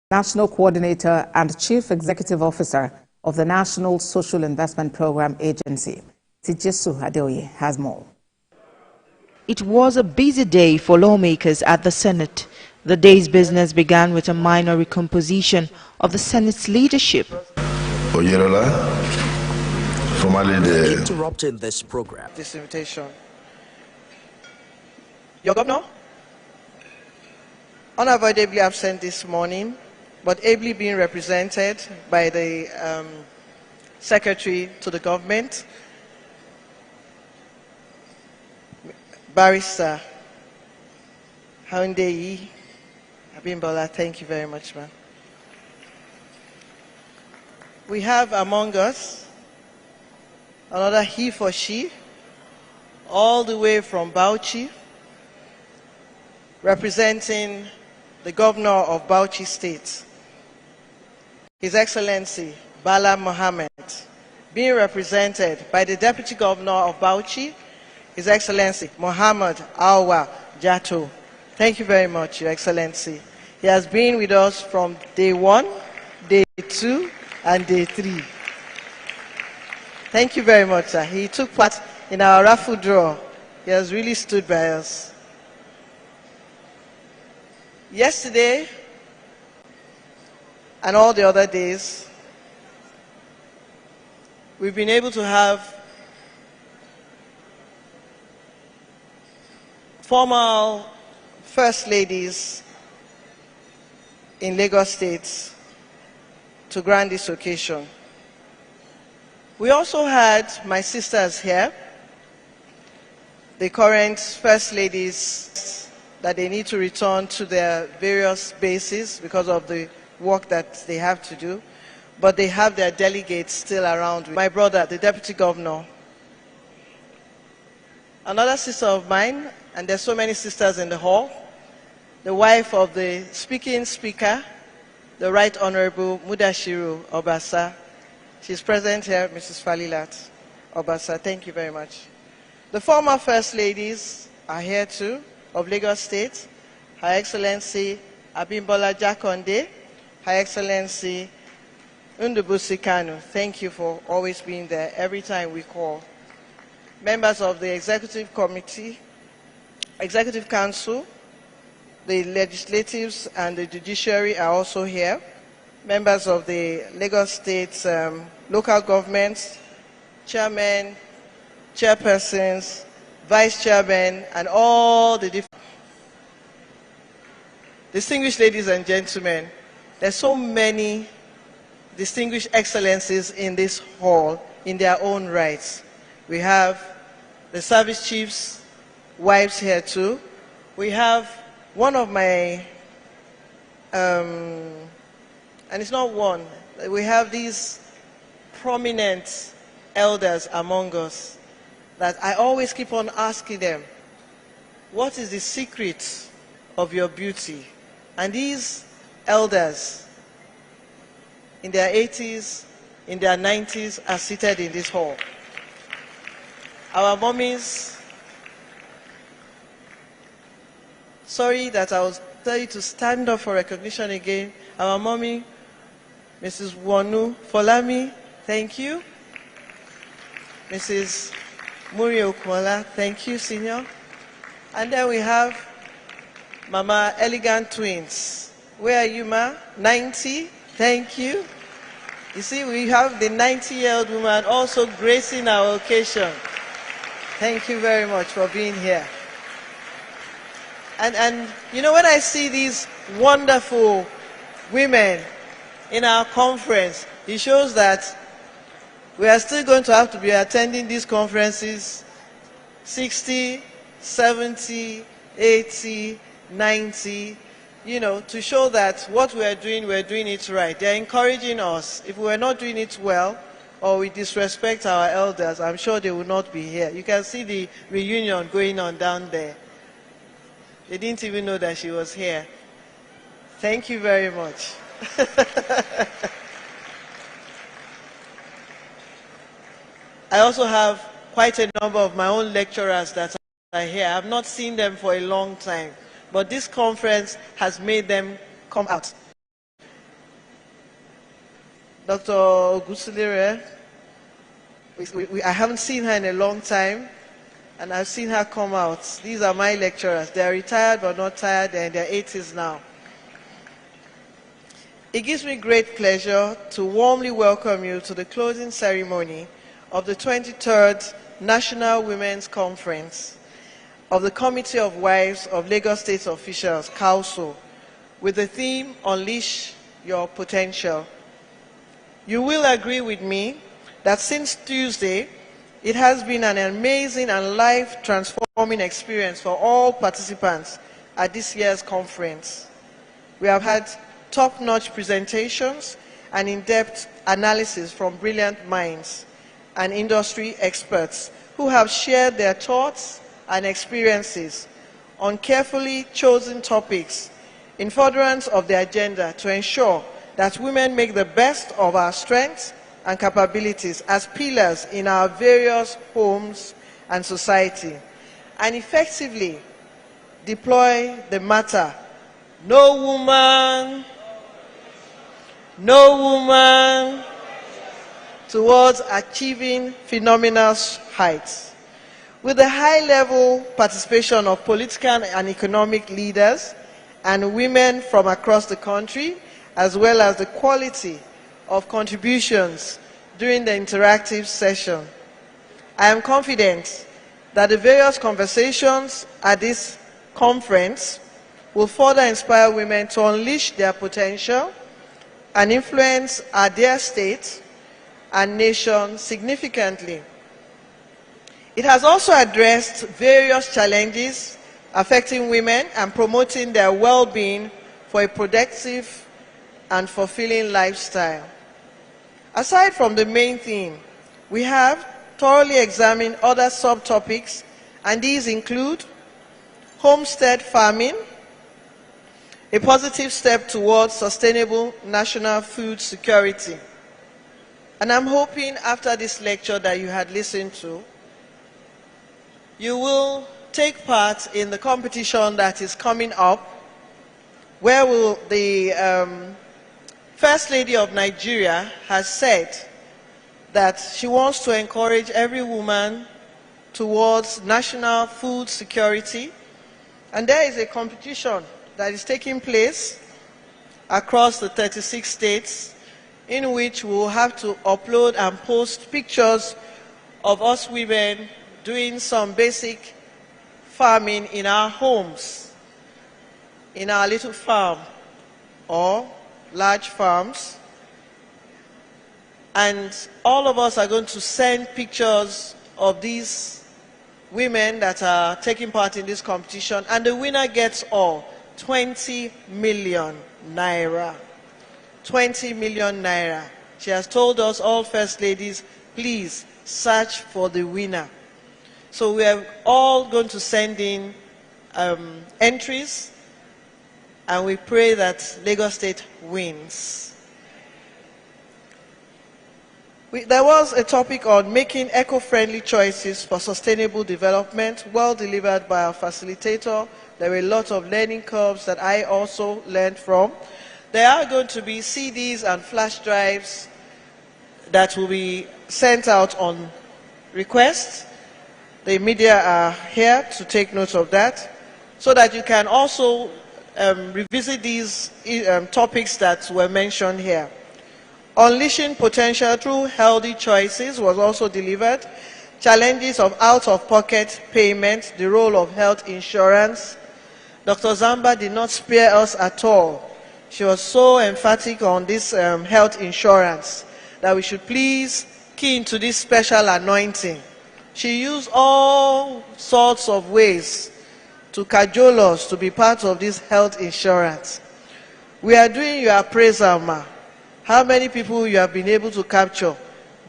National Coordinator and Chief Executive Officer of the National Social Investment Program Agency, Tijesu Adeoye, has more. It was a busy day for lawmakers at the Senate. The day's business began with a minor recomposition of the Senate's leadership. Oyerola, formerly the... Interrupting this program. This invitation. Your governor, unavoidably absent this morning, but ably being represented by the Secretary to the Government, Barrister Haundeyi Abimbola. Thank you very much, ma'am. We have among us another he for she, all the way from Bauchi, representing the Governor of Bauchi State, His Excellency Bala Mohammed, being represented by the Deputy Governor of Bauchi, His Excellency Mohammed Awa Jato. Thank you very much, Your Excellency. He has been with us from day 1, day 2, and day 3. Thank you very much, sir. He took part in our raffle draw. He has really stood by us. Yesterday, and all the other days, we've been able to have formal First Ladies in Lagos State to grant this occasion. We also had my sisters here, the current First Ladies, that they need to return to their various bases because of the work that they have to do, but they have their delegates still around. My brother, the Deputy Governor, another sister of mine, and there's so many sisters in the hall, the wife of the speaking speaker, the Right Honorable Mudashiru Obasa. She's present here, Mrs. Falilat Obasa. Thank you very much. The former First Ladies are here too, of Lagos State, Her Excellency Abimbola Jakonde, Her Excellency Ndubusi Kanu. Thank you for always being there every time we call. Members of the Executive Committee, Executive Council, the legislatives and the judiciary are also here. Members of the Lagos State local governments, chairmen, chairpersons, vice chairmen, and all the different distinguished ladies and gentlemen. There's so many distinguished excellencies in this hall in their own rights. We have the service chiefs' wives here too. We have one of my, and it's not one, we have these prominent elders among us that I always keep on asking them, what is the secret of your beauty? And these elders in their 80s, in their 90s are seated in this hall. Our mummies, sorry that I will tell you to stand up for recognition again. Our mommy, Mrs. Wonu Folami, thank you. Mrs. Muri Okumola, thank you, Senior. And then we have Mama Elegant Twins. Where are you, Ma? 90, thank you. You see, we have the 90-year-old woman also gracing our occasion. Thank you very much for being here. And you know, when I see these wonderful women in our conference, it shows that we are still going to have to be attending these conferences 60, 70, 80, 90, you know, to show that what we're doing it right. They're encouraging us. If we were not doing it well, or we disrespect our elders, I'm sure they would not be here. You can see the reunion going on down there. They didn't even know that she was here. Thank you very much. I also have quite a number of my own lecturers that are here. I have not seen them for a long time, but this conference has made them come out. Dr. Ogusilere. I haven't seen her in a long time, and I've seen her come out. These are my lecturers. They're retired but not tired. They're in their 80s now. It gives me great pleasure to warmly welcome you to the closing ceremony of the 23rd National Women's Conference of the Committee of Wives of Lagos State Officials, COWLSO, with the theme, Unleash Your Potential. You will agree with me that since Tuesday, it has been an amazing and life-transforming experience for all participants at this year's conference. We have had top-notch presentations and in-depth analysis from brilliant minds and industry experts who have shared their thoughts and experiences on carefully chosen topics in furtherance of the agenda to ensure that women make the best of our strengths and capabilities as pillars in our various homes and society, and effectively deploy the matter, no woman, towards achieving phenomenal heights. With the high-level participation of political and economic leaders and women from across the country, as well as the quality of contributions during the interactive session, I am confident that the various conversations at this conference will further inspire women to unleash their potential and influence their state and nation significantly. It has also addressed various challenges affecting women and promoting their well-being for a productive and fulfilling lifestyle. Aside from the main theme, we have thoroughly examined other subtopics, and these include homestead farming, a positive step towards sustainable national food security. And I'm hoping after this lecture that you had listened to, you will take part in the competition that is coming up, where the First Lady of Nigeria has said that she wants to encourage every woman towards national food security. And there is a competition that is taking place across the 36 states, in which we will have to upload and post pictures of us women doing some basic farming in our homes, in our little farm or large farms. And all of us are going to send pictures of these women that are taking part in this competition, and the winner gets all 20 million naira. 20 million naira. She has told us, all First Ladies, please search for the winner. So we are all going to send in entries, and we pray that Lagos State wins. There was a topic on making eco-friendly choices for sustainable development, well delivered by our facilitator. There were a lot of learning curves that I also learned from. There are going to be CDs and flash drives that will be sent out on request. The media are here to take note of that, so that you can also revisit these topics that were mentioned here. Unleashing potential through healthy choices was also delivered. Challenges of out-of-pocket payment, the role of health insurance. Dr. Zamba did not spare us at all. She was so emphatic on this health insurance that we should please key into this special anointing. She used all sorts of ways to cajole us to be part of this health insurance. We are doing your appraisal, ma. How many people you have been able to capture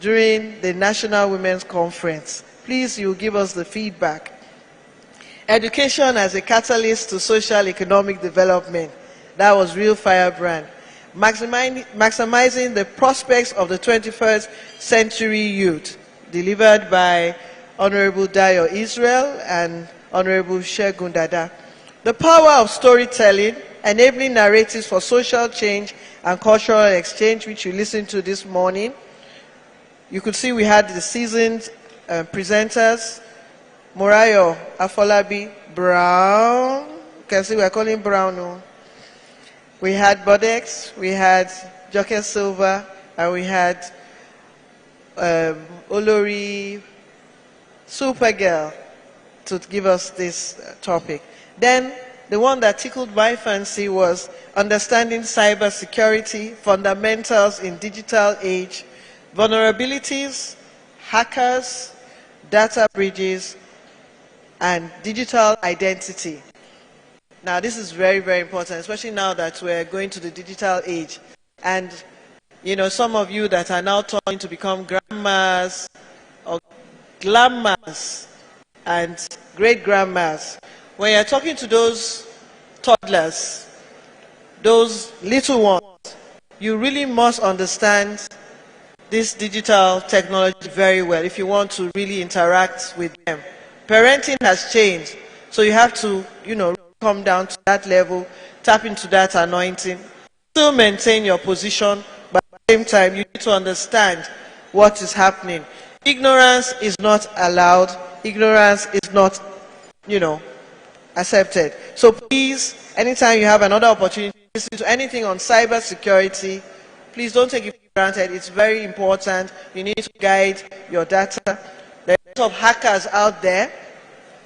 during the National Women's Conference? Please, you give us the feedback. Education as a catalyst to social economic development. That was real firebrand. Maximizing the prospects of the 21st century youth. Delivered by Honorable Dayo Israel and Honorable Shegun Dada. The power of storytelling, enabling narratives for social change and cultural exchange, which you listened to this morning. You could see we had the seasoned presenters, Morayo Afolabi Brown. You can see we are calling Brown. No? We had Bodex, we had Joke Silva, and we had Olori Supergirl to give us this topic. Then the one that tickled my fancy was understanding cybersecurity, fundamentals in digital age, vulnerabilities, hackers, data breaches, and digital identity. Now, this is very, very important, especially now that we're going to the digital age. And, you know, some of you that are now turning to become grandmas or grandmas and great-grandmas, when you're talking to those toddlers, those little ones, you really must understand this digital technology very well if you want to really interact with them. Parenting has changed, so you have to, you know, come down to that level, tap into that anointing, still maintain your position, but at the same time, you need to understand what is happening. Ignorance is not allowed. Ignorance is not, you know, accepted. So please, anytime you have another opportunity to listen to anything on cybersecurity, please don't take it for granted. It's very important. You need to guide your data. There are a lot of hackers out there,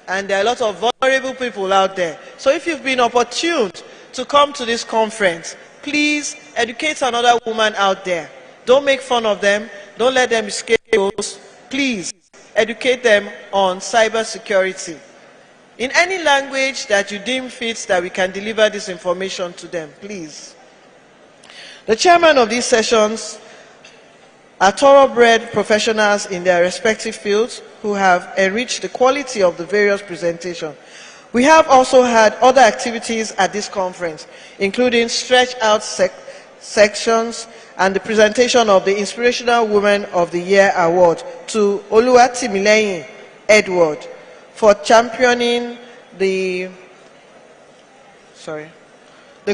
and there are a lot of vulnerable people out there. So if you've been opportuned to come to this conference, please educate another woman out there. Don't make fun of them. Don't let them be scapegoats. Please educate them on cybersecurity in any language that you deem fit that we can deliver this information to them, please. The chairman of these sessions are thoroughbred professionals in their respective fields who have enriched the quality of the various presentations. We have also had other activities at this conference, including stretch out sections and the presentation of the Inspirational Woman of the Year Award to Oluwatimileyin Edward for championing the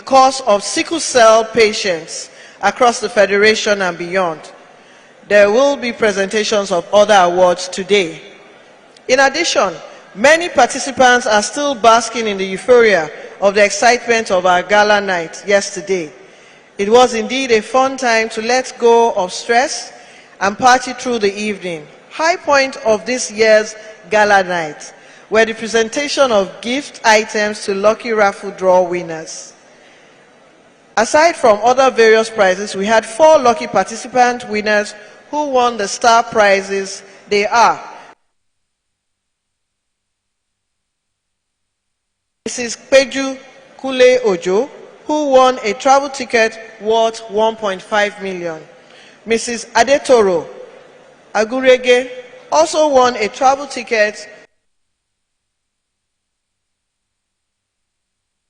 cause of sickle cell patients across the Federation and beyond. There will be presentations of other awards today. In addition, many participants are still basking in the euphoria of the excitement of our gala night yesterday. It was indeed a fun time to let go of stress and party through the evening. High point of this year's gala night were the presentation of gift items to lucky raffle draw winners. Aside from other various prizes, we had 4 lucky participant winners who won the star prizes. They are Mrs. Peju Kule Ojo, who won a travel ticket worth 1.5 million. Mrs. Adetoro Agurege also won a travel ticket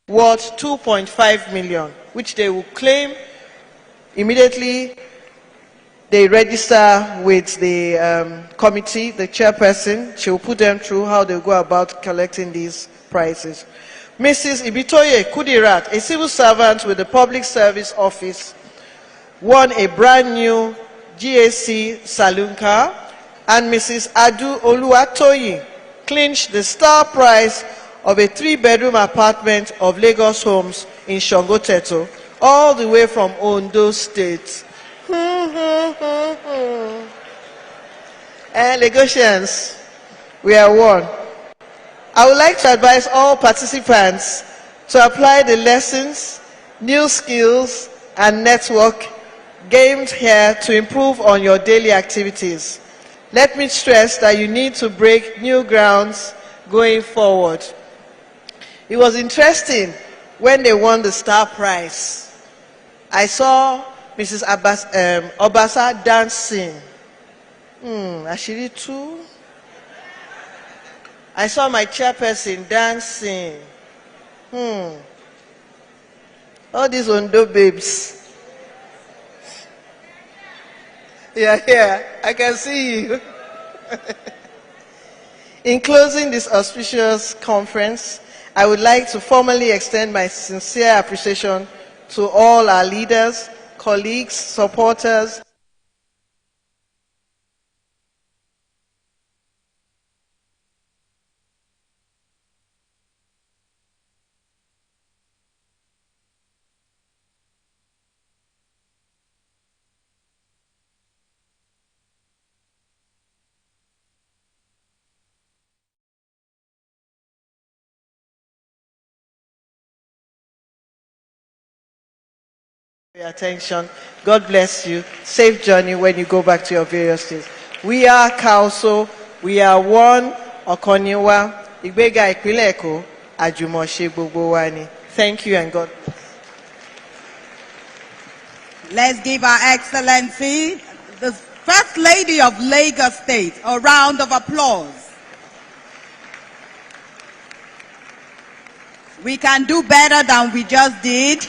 worth 2.5 million, which they will claim immediately they register with the committee, the chairperson. She will put them through how they go about collecting these prizes. Mrs. Ibitoye Kudirat, a civil servant with the Public Service Office, won a brand new GAC saloon car, and Mrs. Adu Oluwatoyi clinched the star prize of a 3-bedroom apartment of Lagos Homes in Shongoteto, all the way from Ondo State. And Lagosians, we are one. I would like to advise all participants to apply the lessons, new skills, and network gained here to improve on your daily activities. Let me stress that you need to break new grounds going forward. It was interesting when they won the star prize. I saw Mrs. Obasa dancing. Ashiri too. I saw my chairperson dancing. All these Ondo babes. Yeah, I can see you. In closing this auspicious conference, I would like to formally extend my sincere appreciation to all our leaders, colleagues, supporters. Your attention. God bless you. Safe journey when you go back to your various states. We are COWLSO. We are one. Okoniwa. Igbega Ìpínlẹ̀ Èkó. Àjùmọ̀ṣe gbogbo wa ni. Thank you and God bless. Let's give Her Excellency, the First Lady of Lagos State, a round of applause. We can do better than we just did.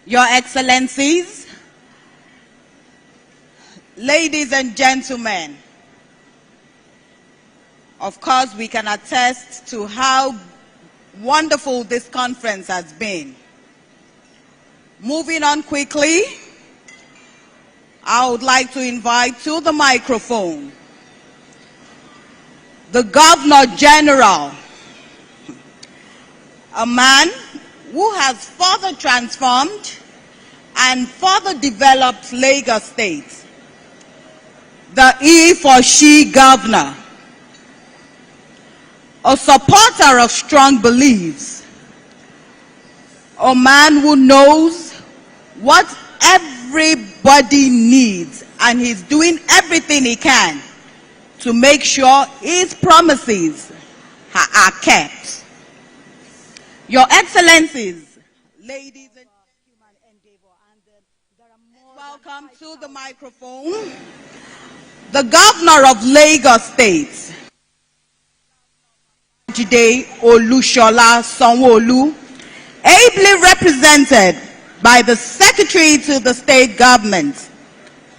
Your Excellencies, ladies and gentlemen, of course we can attest to how wonderful this conference has been. Moving on quickly, I would like to invite to the microphone the Governor General, a man who has further transformed and further developed Lagos State, the E for She Governor, a supporter of strong beliefs, a man who knows what everybody needs and he's doing everything he can to make sure his promises are kept. Your Excellencies, ladies and gentlemen, welcome to the microphone, the Governor of Lagos State, Jide Olushola Sanwo-Olu, ably represented by the Secretary to the State Government,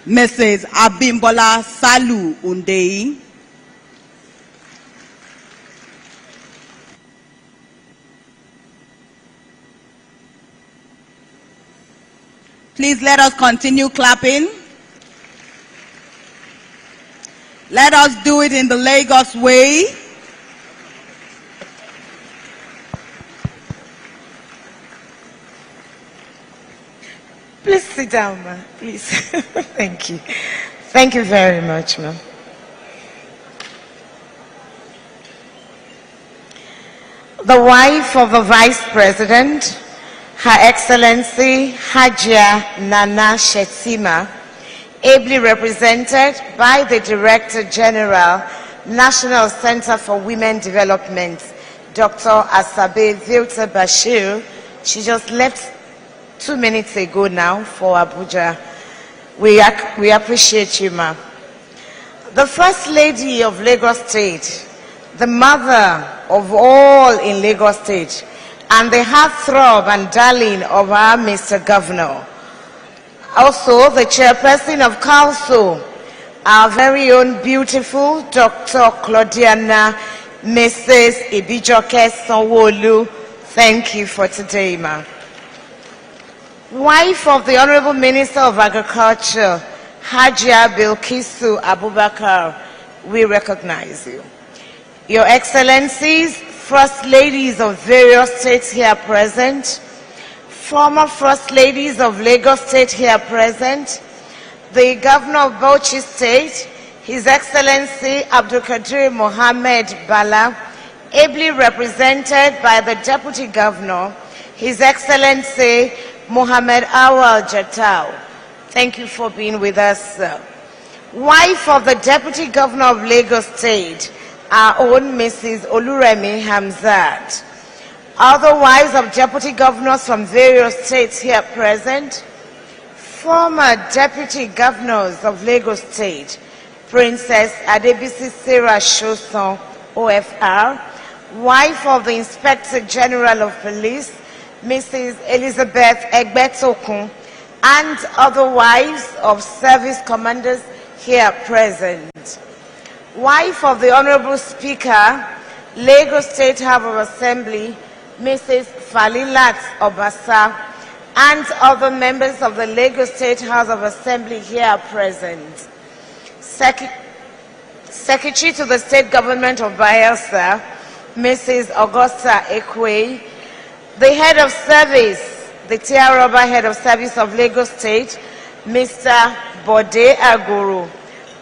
Mrs. Abimbola Salu Undeyi. Please let us continue clapping. Let us do it in the Lagos way. Please sit down, ma'am. Please. Thank you. Thank you very much, ma'am. The wife of the Vice President, Her Excellency Hajia Nana Shettima, ably represented by the Director General, National Center for Women Development, Dr. Asabe Vilta Bashir. She just left 2 minutes ago now for Abuja. We appreciate you, ma'am. The First Lady of Lagos State, the mother of all in Lagos State, and the heartthrob and darling of our Mr. Governor. Also, the chairperson of COWLSO, our very own beautiful Dr. Claudiana Mrs. Ibijoke Sanwo-Olu. Thank you for today, ma'am. Wife of the Honorable Minister of Agriculture, Hajia Bilkisu Abubakar, we recognize you. Your Excellencies, First Ladies of various states here present, former First Ladies of Lagos State here present, the Governor of Bauchi State, His Excellency Abdul Qadir Mohammed Bala, ably represented by the Deputy Governor, His Excellency Mohammed Awal Jatau. Thank you for being with us, sir. Wife of the Deputy Governor of Lagos State, our own Mrs. Oluremi Hamzat. Other wives of Deputy Governors from various states here present, former Deputy Governors of Lagos State, Princess Adebisi Sarah Shoson, OFR, wife of the Inspector General of Police, Mrs. Elizabeth Egbetokun, and other wives of service commanders here present. Wife of the Honorable Speaker, Lagos State House of Assembly, Mrs. Falilat Obasa, and other members of the Lagos State House of Assembly here present. Secretary to the State Government of Bayelsa, Mrs. Augusta Ekwe, the Head of Service, the Tiaroba Head of Service of Lagos State, Mr. Bode Aguru,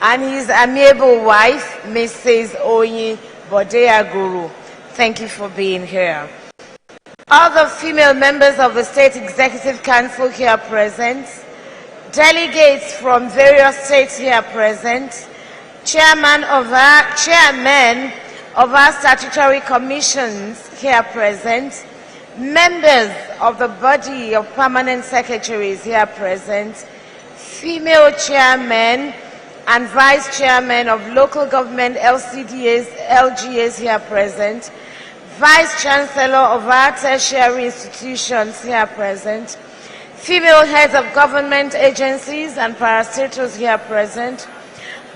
and his amiable wife, Mrs. Oyin Bode Aguru. Thank you for being here. Other female members of the State Executive Council here present, delegates from various states here present, chairmen of our statutory commissions here present, members of the body of permanent secretaries here present, female chairmen and vice chairmen of local government LCDAs, LGAs here present, vice chancellor of our tertiary institutions here present, female heads of government agencies and parastatals here present,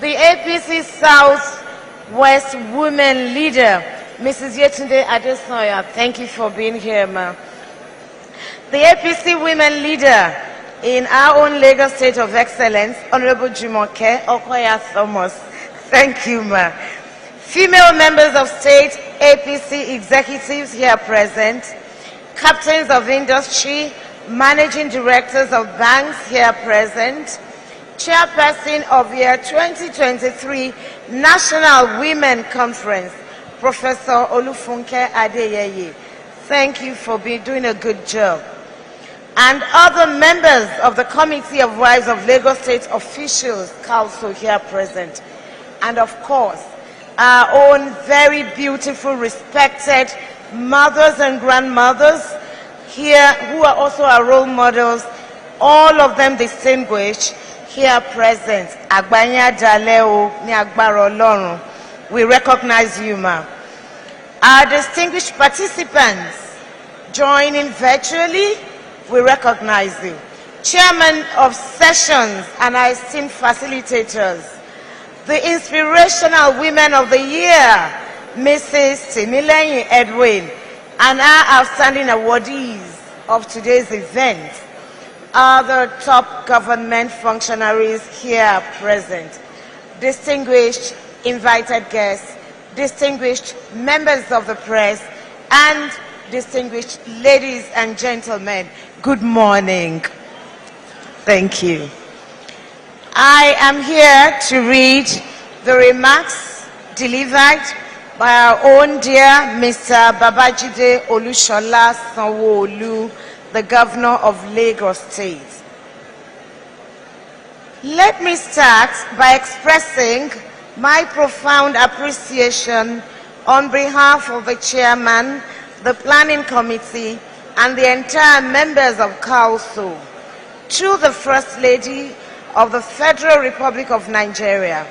the APC South West Women Leader, Mrs. Yetunde Adesoya, thank you for being here, ma'am. The APC Women Leader in our own Lagos State of Excellence, Honorable Jumoke Okoya Thomas, thank you, ma'am. Female members of state APC executives here present, captains of industry, managing directors of banks here present, chairperson of year 2023 National Women Conference, Professor Olufunke Adeyeye. Thank you for doing a good job. And other members of the Committee of Wives of Lagos State Officials, COWLSO here present. And of course, our own very beautiful, respected mothers and grandmothers here who are also our role models, all of them distinguished, here present. Agbanya Jaleo ni Agbaro Olorun. We recognize you, ma'am. Our distinguished participants joining virtually, we recognize you. Chairman of sessions and our esteemed facilitators, the inspirational women of the year, Mrs. Timileyin Edwin, and our outstanding awardees of today's event, other top government functionaries here present, distinguished invited guests, distinguished members of the press, and distinguished ladies and gentlemen, good morning. Thank you. I am here to read the remarks delivered by our own dear Mr. Babajide Olushola Sanwo-Olu, the Governor of Lagos State. Let me start by expressing my profound appreciation on behalf of the Chairman, the Planning Committee, and the entire members of COWLSO, to the First Lady of the Federal Republic of Nigeria,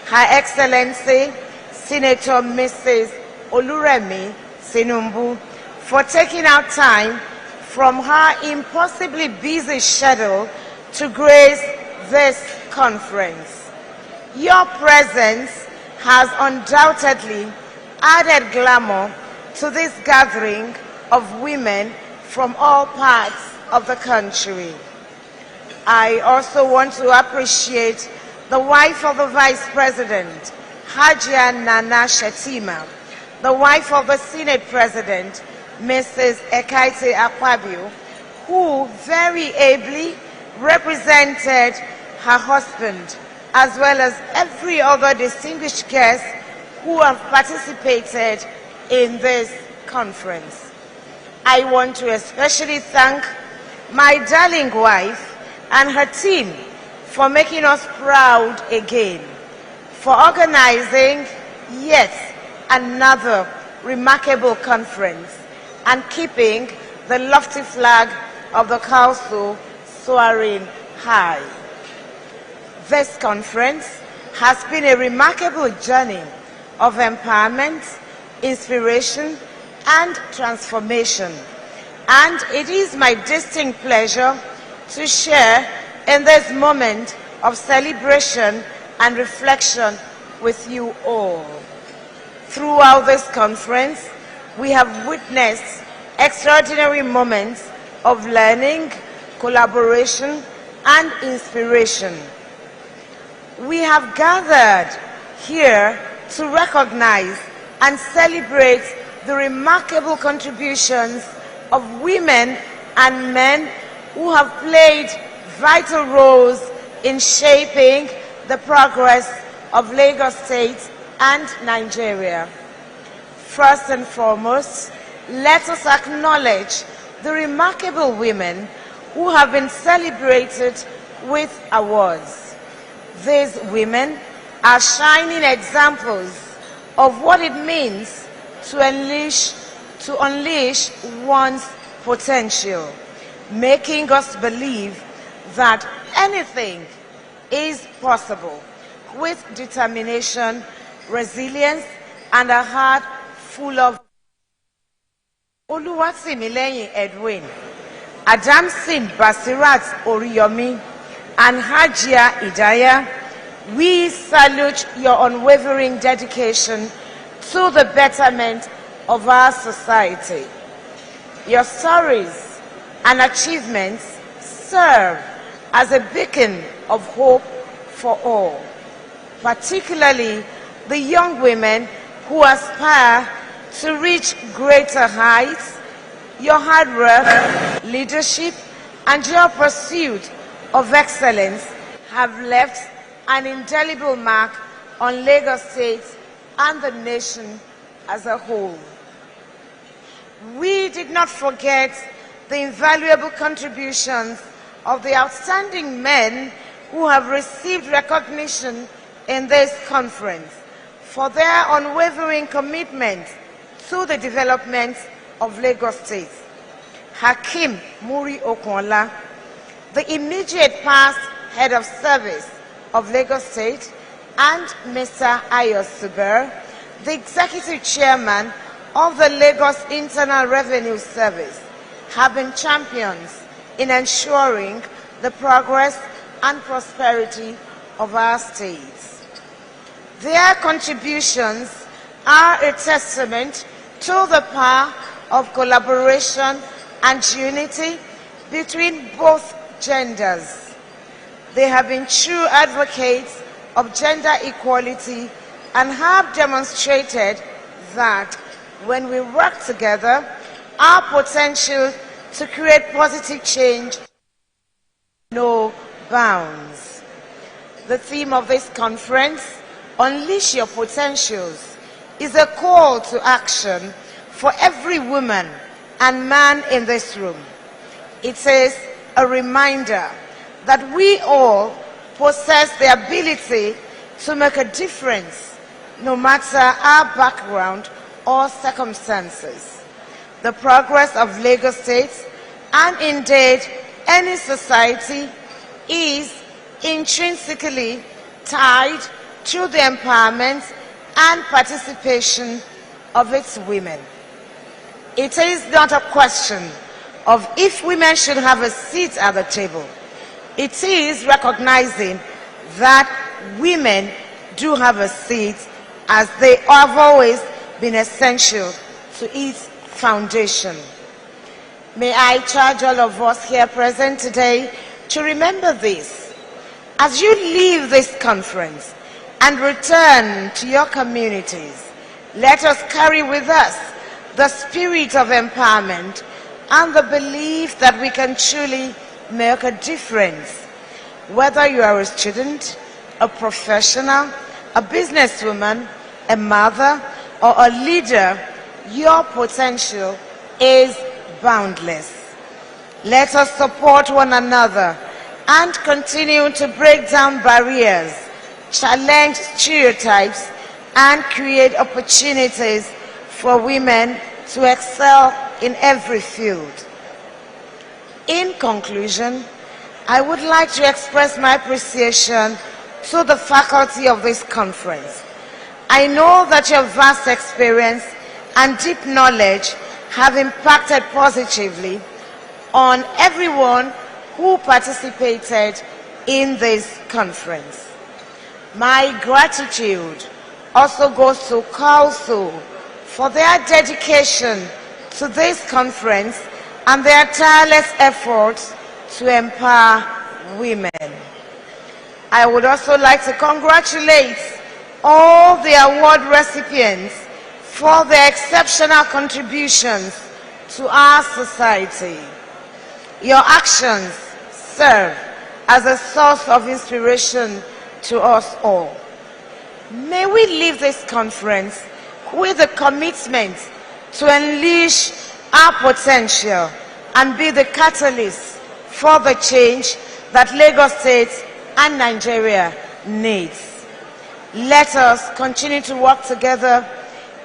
Her Excellency, Senator Mrs. Oluremi Tinubu, for taking out time from her impossibly busy schedule to grace this conference. Your presence has undoubtedly added glamour to this gathering of women from all parts of the country. I also want to appreciate the wife of the Vice President, Hajia Nana Shetima, the wife of the Senate President, Mrs. Ekaite Akpabio, who very ably represented her husband, as well as every other distinguished guest who have participated in this conference. I want to especially thank my darling wife and her team for making us proud again, for organizing yet another remarkable conference and keeping the lofty flag of the COWLSO soaring high. This conference has been a remarkable journey of empowerment, inspiration, and transformation. and it is my distinct pleasure to share in this moment of celebration and reflection with you all. Throughout this conference, we have witnessed extraordinary moments of learning, collaboration, and inspiration. We have gathered here to recognize and celebrate the remarkable contributions of women and men who have played vital roles in shaping the progress of Lagos State and Nigeria. First and foremost, let us acknowledge the remarkable women who have been celebrated with awards. These women are shining examples of what it means to unleash one's potential, making us believe that anything is possible with determination, resilience, and a heart full of Oluwatimileyin Edwin, Adamson Basirat Oriyomi, and Hajia Idaya. We salute your unwavering dedication to the betterment of our society. Your stories and achievements serve as a beacon of hope for all, particularly the young women who aspire to reach greater heights. Your hard work, leadership, and your pursuit of excellence have left an indelible mark on Lagos State and the nation as a whole. We did not forget the invaluable contributions of the outstanding men who have received recognition in this conference for their unwavering commitment to the development of Lagos State. Hakeem Muri Okunla, the immediate past head of service of Lagos State, and Mr. Ayos Suber, the executive chairman of the Lagos Internal Revenue Service, have been champions in ensuring the progress and prosperity of our states. Their contributions are a testament to the power of collaboration and unity between both genders. They have been true advocates of gender equality and have demonstrated that when we work together, our potential to create positive change has no bounds. The theme of this conference, Unleash Your Potentials, is a call to action for every woman and man in this room. It is a reminder that we all possess the ability to make a difference, no matter our background or circumstances. The progress of Lagos State, and indeed any society, is intrinsically tied to the empowerment and participation of its women. It is not a question of if women should have a seat at the table. It is recognizing that women do have a seat, as they have always been essential to its foundation. May I charge all of us here present today to remember this. As you leave this conference and return to your communities, let us carry with us the spirit of empowerment and the belief that we can truly make a difference. Whether you are a student, a professional, a businesswoman, a mother, or a leader, your potential is boundless. Let us support one another and continue to break down barriers, challenge stereotypes, and create opportunities for women to excel in every field. In conclusion, I would like to express my appreciation to the faculty of this conference. I know that your vast experience and deep knowledge have impacted positively on everyone who participated in this conference. My gratitude also goes to COWLSO for their dedication to this conference and their tireless efforts to empower women. I would also like to congratulate all the award recipients for their exceptional contributions to our society. Your actions serve as a source of inspiration to us all. May we leave this conference with a commitment to unleash our potential and be the catalyst for the change that Lagos State and Nigeria needs. Let us continue to work together,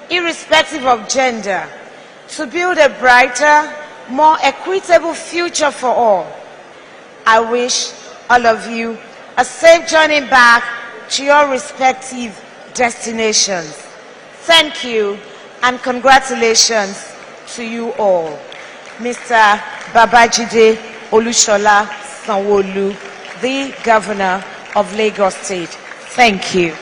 irrespective of gender, to build a brighter, more equitable future for all. I wish all of you a safe journey back to your respective destinations. Thank you and congratulations to you all. Mr. Babajide Olushola Sanwo-Olu, the Governor of Lagos State. Thank you.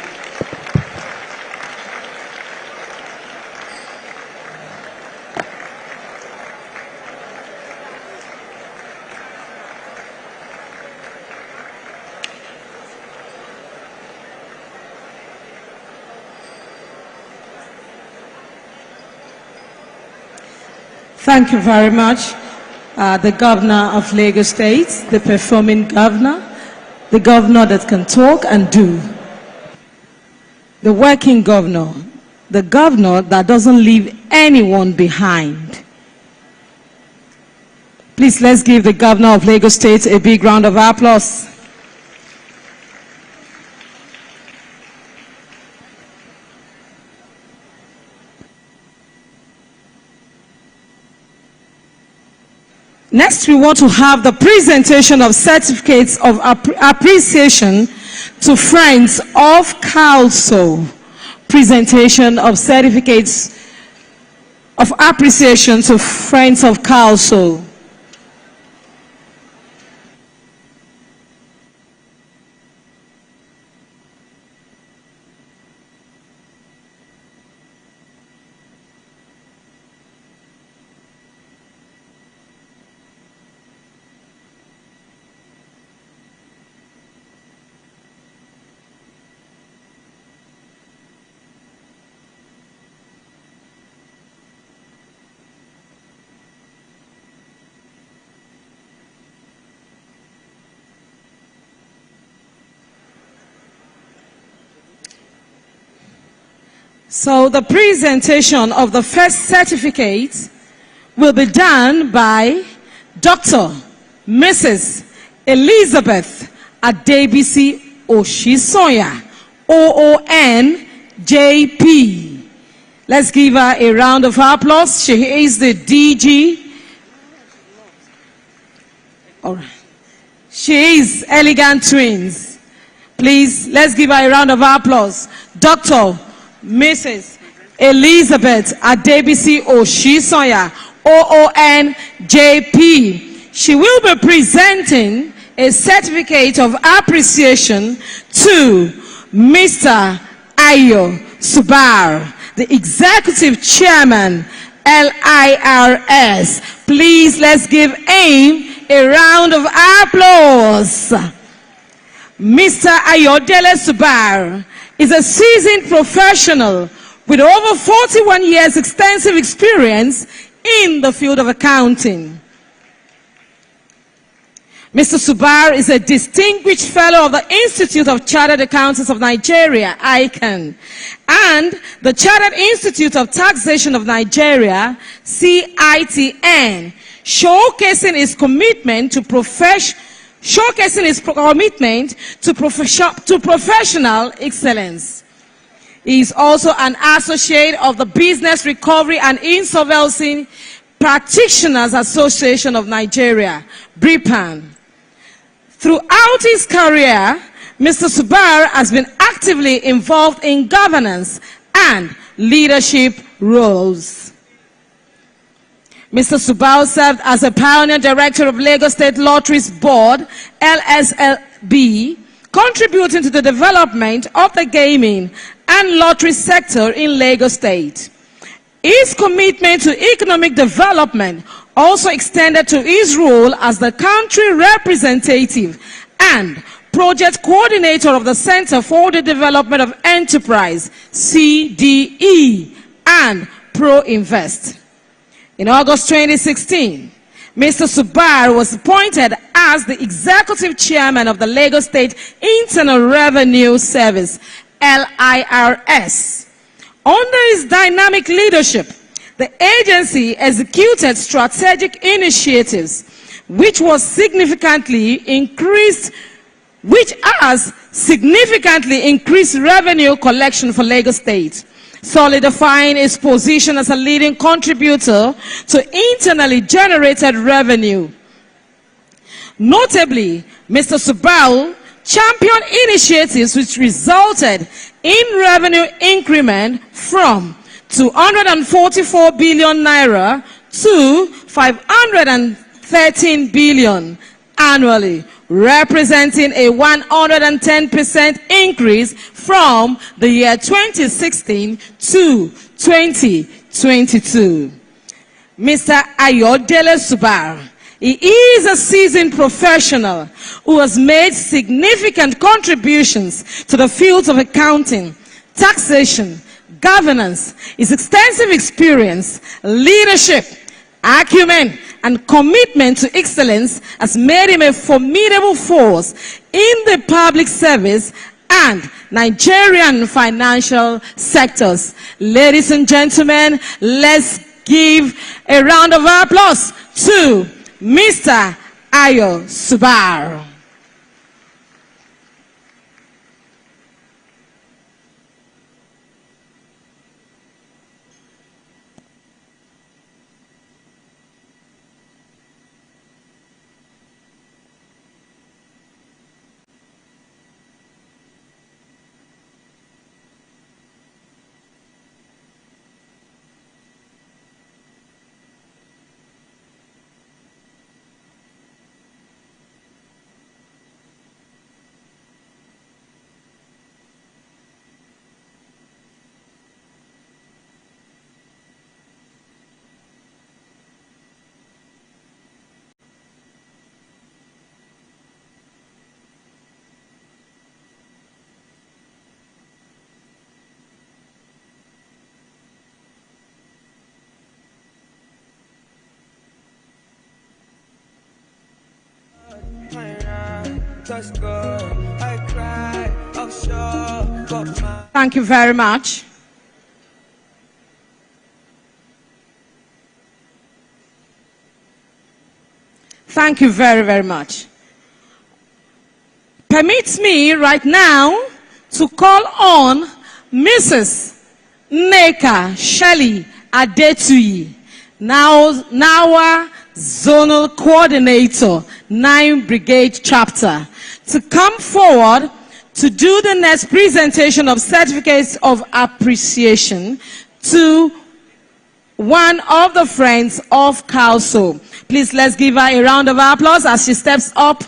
Thank you very much, the Governor of Lagos State, the performing governor, the governor that can talk and do, the working governor, the governor that doesn't leave anyone behind. Please, let's give the Governor of Lagos State a big round of applause. Next, we want to have the presentation of certificates of appreciation to friends of COWLSO. Presentation of certificates of appreciation to friends of COWLSO. So the presentation of the first certificate will be done by Dr. Mrs. Elizabeth Adebisi Oshisoya, OON JP. Let's give her a round of applause. She is the DG. All right. She is Elegant Twins. Please, let's give her a round of applause. Dr. Mrs. Elizabeth Adebisi Oshisoya, OON JP. She will be presenting a certificate of appreciation to Mr. Ayo Subar, the Executive Chairman, LIRS. Please, let's give AIM a round of applause. Mr. Ayodele Subar is a seasoned professional with over 41 years extensive experience in the field of accounting. Mr. Subar is a distinguished fellow of the Institute of Chartered Accountants of Nigeria, ICANN, and the Chartered Institute of Taxation of Nigeria, CITN, showcasing his commitment to professional excellence. He is also an associate of the Business Recovery and Insolvency Practitioners Association of Nigeria, BRIPAN. Throughout his career, Mr. Subar has been actively involved in governance and leadership roles. Mr. Subao served as a pioneer director of Lagos State Lotteries Board, LSLB, contributing to the development of the gaming and lottery sector in Lagos State. His commitment to economic development also extended to his role as the country representative and project coordinator of the Center for the Development of Enterprise, CDE, and Pro-Invest. In August 2016, Mr. Subao was appointed as the executive chairman of the Lagos State Internal Revenue Service, LIRS. Under his dynamic leadership, the agency executed strategic initiatives which has significantly increased revenue collection for Lagos State, solidifying its position as a leading contributor to internally generated revenue. Notably, Mr. Subao championed initiatives which resulted in revenue increment from 244 billion naira to 513 billion annually, representing a 110% increase from the year 2016 to 2022. Mr. Ayodele Subao, he is a seasoned professional who has made significant contributions to the fields of accounting, taxation, governance. His extensive experience, leadership, acumen, and commitment to excellence has made him a formidable force in the public service and Nigerian financial sectors. Ladies and gentlemen, let's give a round of applause to Mr. Ayo Subao. Thank you very much. Thank you very, very much. Permit me right now to call on Mrs. Nneka Shelley Adetuyi, NAWA Zonal Coordinator, 9 Brigade Chapter, to come forward to do the next presentation of certificates of appreciation to one of the friends of COWLSO. Please, let's give her a round of applause as she steps up.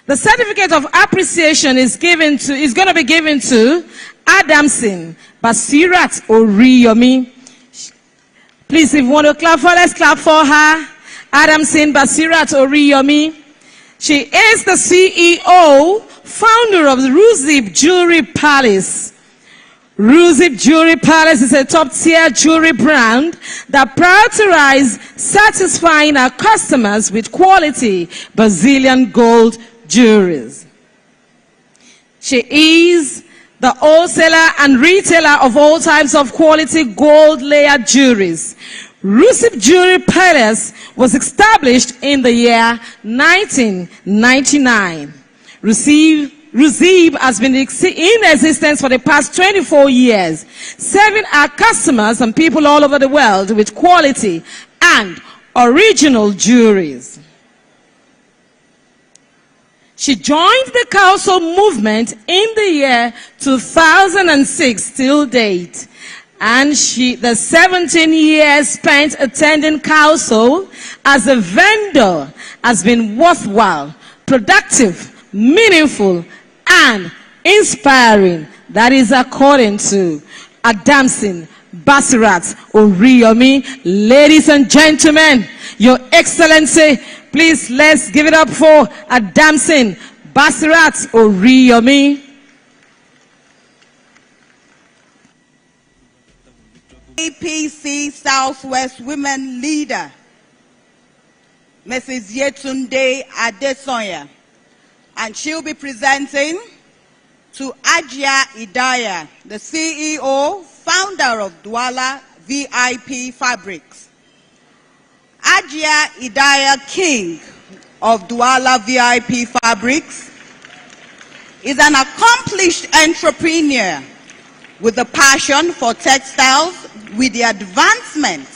The certificate of appreciation is going to be given to Adamson Basirat Oriyomi. Please, if you want to clap for her, let's clap for her. Adamson Basirat Oriyomi. She is the CEO, founder of the Ruzib Jewelry Palace. Ruzib Jewelry Palace is a top-tier jewelry brand that prioritizes satisfying our customers with quality Brazilian gold jewelries. She is the wholesaler and retailer of all types of quality gold layered jewelries. Ruzib Jewelry Palace was established in the year 1999. Ruzib has been in existence for the past 24 years, serving our customers and people all over the world with quality and original jewelries. She joined the COWLSO movement in the year 2006 till date. And the 17 years spent attending COWLSO as a vendor has been worthwhile, productive, meaningful, and inspiring. That is according to Adamson Basirat Oriyomi. Ladies and gentlemen, Your Excellency, please let's give it up for Adamson Basirat Oriyomi. APC Southwest Women Leader, Mrs. Yetunde Adesonya, and she'll be presenting to Ajia Idaya, the CEO, founder of Douala VIP Fabrics. Ajia Idaya King of Douala VIP Fabrics is an accomplished entrepreneur with a passion for textiles, with the advancement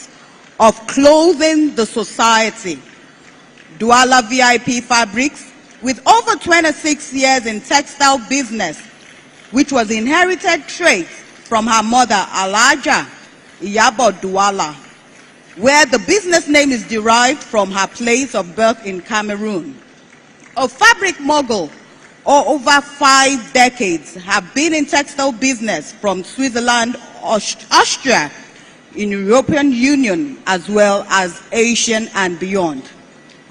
of clothing the society. Douala VIP Fabrics, with over 26 years in textile business, which was inherited trait from her mother, Alaja Iyabo Douala, where the business name is derived from her place of birth in Cameroon. A fabric mogul, or over 5 decades, have been in textile business from Switzerland, Austria, in European Union, as well as Asian and beyond.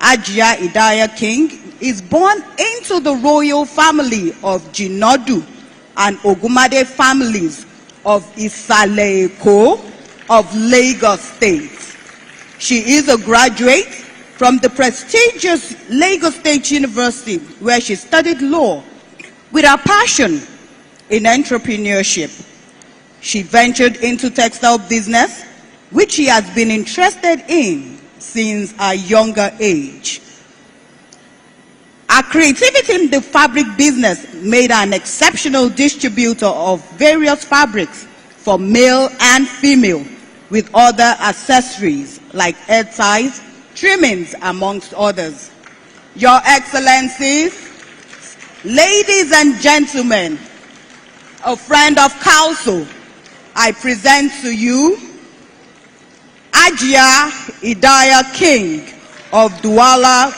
Ajia Idaya King is born into the royal family of Jinodu and Ogumade families of Isale-Eko of Lagos State. She is a graduate from the prestigious Lagos State University, where she studied law with her passion in entrepreneurship. She ventured into textile business, which she has been interested in since a younger age. Her creativity in the fabric business made her an exceptional distributor of various fabrics for male and female, with other accessories like head ties, trimmings, amongst others. Your Excellencies, ladies and gentlemen, a friend of COWLSO, I present to you Ajia Idaya King of Douala.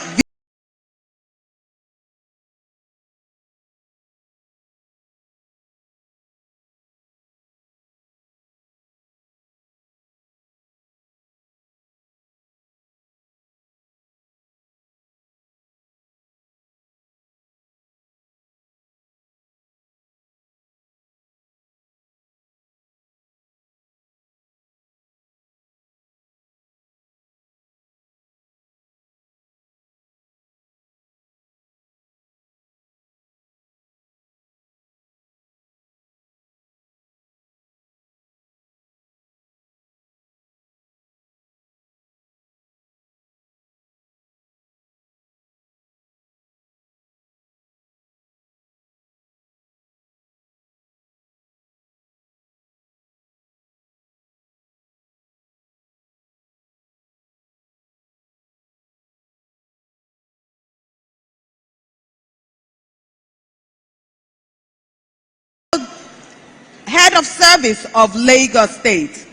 Head of Service of Lagos State.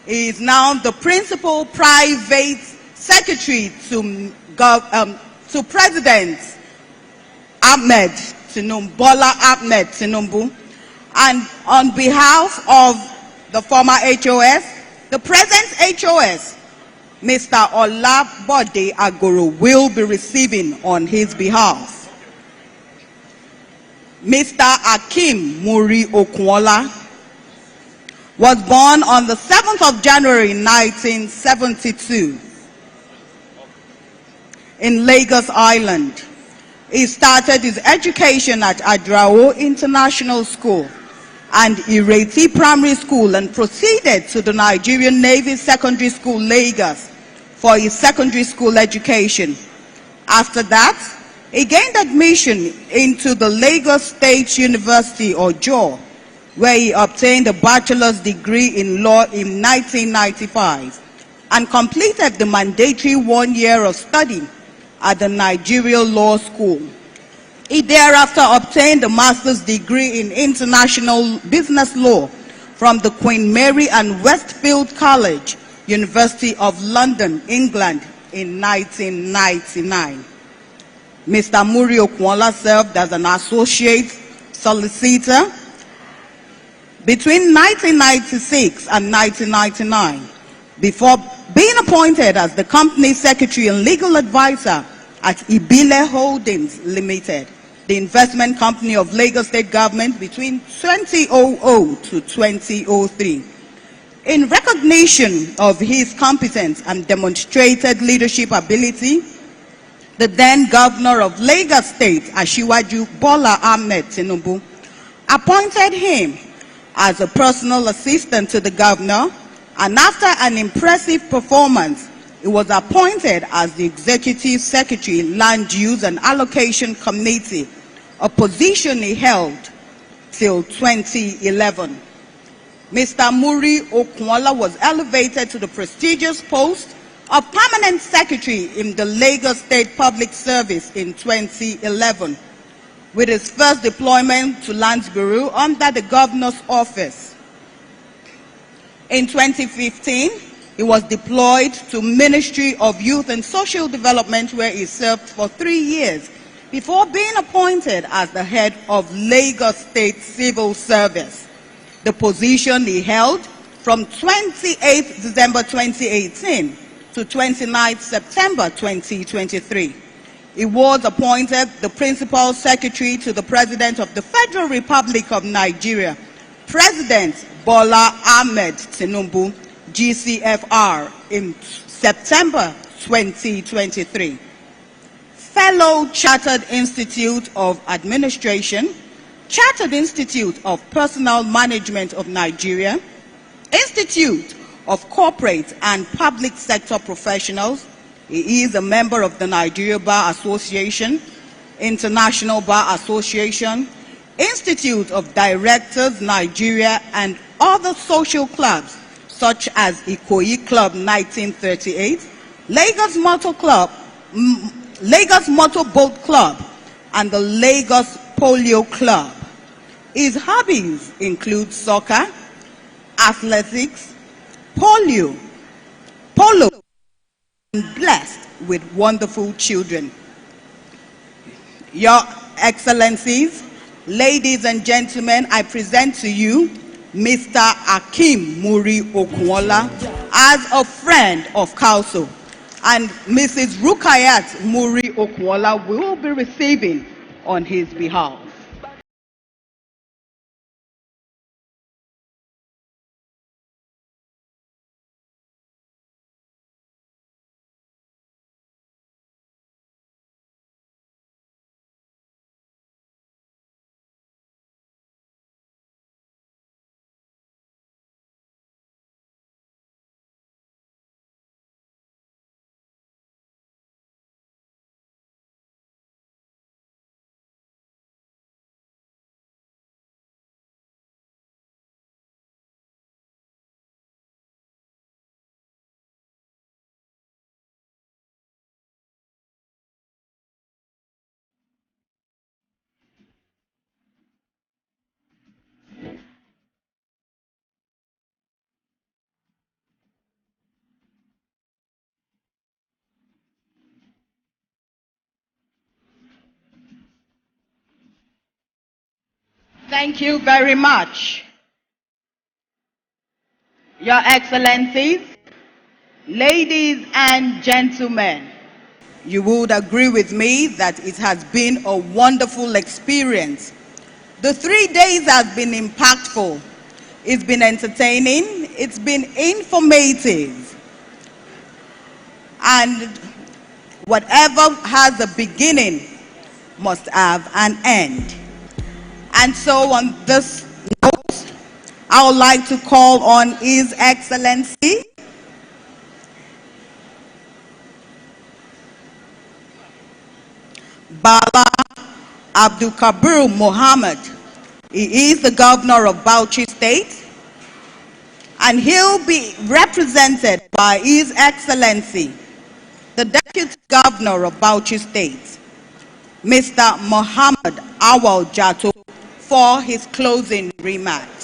He is now the Principal Private Secretary to President Ahmed Tinubu, Bola Ahmed Tinubu. And on behalf of the former HOS, the present HOS, Mr. Olabode Agoro, will be receiving on his behalf. Mr. Akim Muri Okunwola was born on the 7th of January 1972 in Lagos Island. He started his education at Adrao International School and Ireti Primary School and proceeded to the Nigerian Navy Secondary School, Lagos, for his secondary school education. After that, he gained admission into the Lagos State University, or JOR, where he obtained a bachelor's degree in law in 1995 and completed the mandatory 1 year of study at the Nigerian Law School. He thereafter obtained a master's degree in international business law from the Queen Mary and Westfield College, University of London, England, in 1999. Mr. Muri Okunwola served as an associate solicitor between 1996 and 1999 before being appointed as the company secretary and legal advisor at Ibile Holdings Limited, the investment company of Lagos State Government between 2000 to 2003. In recognition of his competence and demonstrated leadership ability, the then governor of Lagos State, Asiwaju Bola Ahmed Tinubu, appointed him as a personal assistant to the governor, and after an impressive performance, he was appointed as the Executive Secretary, Land Use and Allocation Committee, a position he held till 2011. Mr. Muri Okunwola was elevated to the prestigious post of Permanent Secretary in the Lagos State Public Service in 2011, with his first deployment to Lands Bureau under the Governor's Office. In 2015, he was deployed to Ministry of Youth and Social Development, where he served for 3 years before being appointed as the head of Lagos State Civil Service, the position he held from 28 December 2018 to 29 September 2023. He was appointed the Principal Secretary to the President of the Federal Republic of Nigeria, President Bola Ahmed Tinubu, GCFR, in September 2023. Fellow Chartered Institute of Administration, Chartered Institute of Personnel Management of Nigeria, Institute of Corporate and Public Sector Professionals. He is a member of the Nigeria Bar Association, International Bar Association, Institute of Directors Nigeria, and other social clubs such as Ikoyi Club 1938, Lagos Motor Club, Lagos Motor Boat Club, and the Lagos Polio Club. His hobbies include soccer, athletics, polo, and blessed with wonderful children. Your Excellencies, ladies and gentlemen, I present to you Mr. Akim Muri Okunwola as a friend of COWLSO, and Mrs. Rukayat Muri Okunwola will be receiving on his behalf. Thank you very much. Your Excellencies, ladies and gentlemen, you would agree with me that it has been a wonderful experience. The 3 days have been impactful. It's been entertaining, it's been informative, and whatever has a beginning must have an end. And so on this note, I would like to call on His Excellency Bala Abdul Kabir Mohammed. He is the governor of Bauchi State, and he'll be represented by His Excellency, the Deputy Governor of Bauchi State, Mr. Mohammed Awal Jato, for his closing remarks.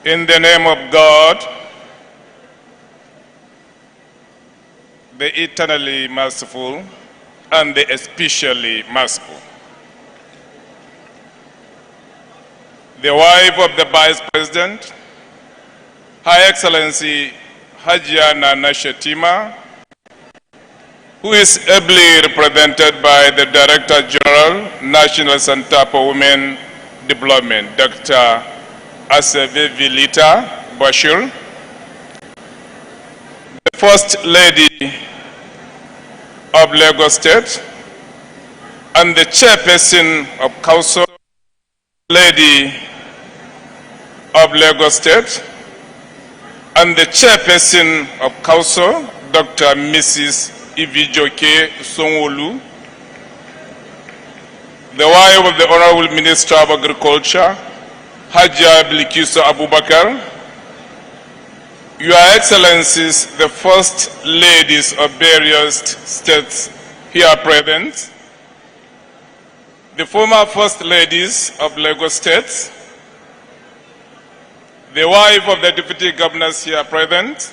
In the name of God, the eternally merciful and the especially merciful. The wife of the Vice President, Her Excellency Hajia Nana Shetima, who is ably represented by the Director General, National Center for Women Development, Dr. Aseve Vilita Bashir, the First Lady of Lagos State, and the Chairperson of COWLSO, Lady of Lagos State, and the Chairperson of COWLSO, Dr. Mrs. Ivijoke Sonwolu, the wife of the Honorable Minister of Agriculture, Hajia Bilkisu Abubakar, Your Excellencies, the First Ladies of various states here present, the former First Ladies of Lagos State, the wife of the Deputy Governors here present,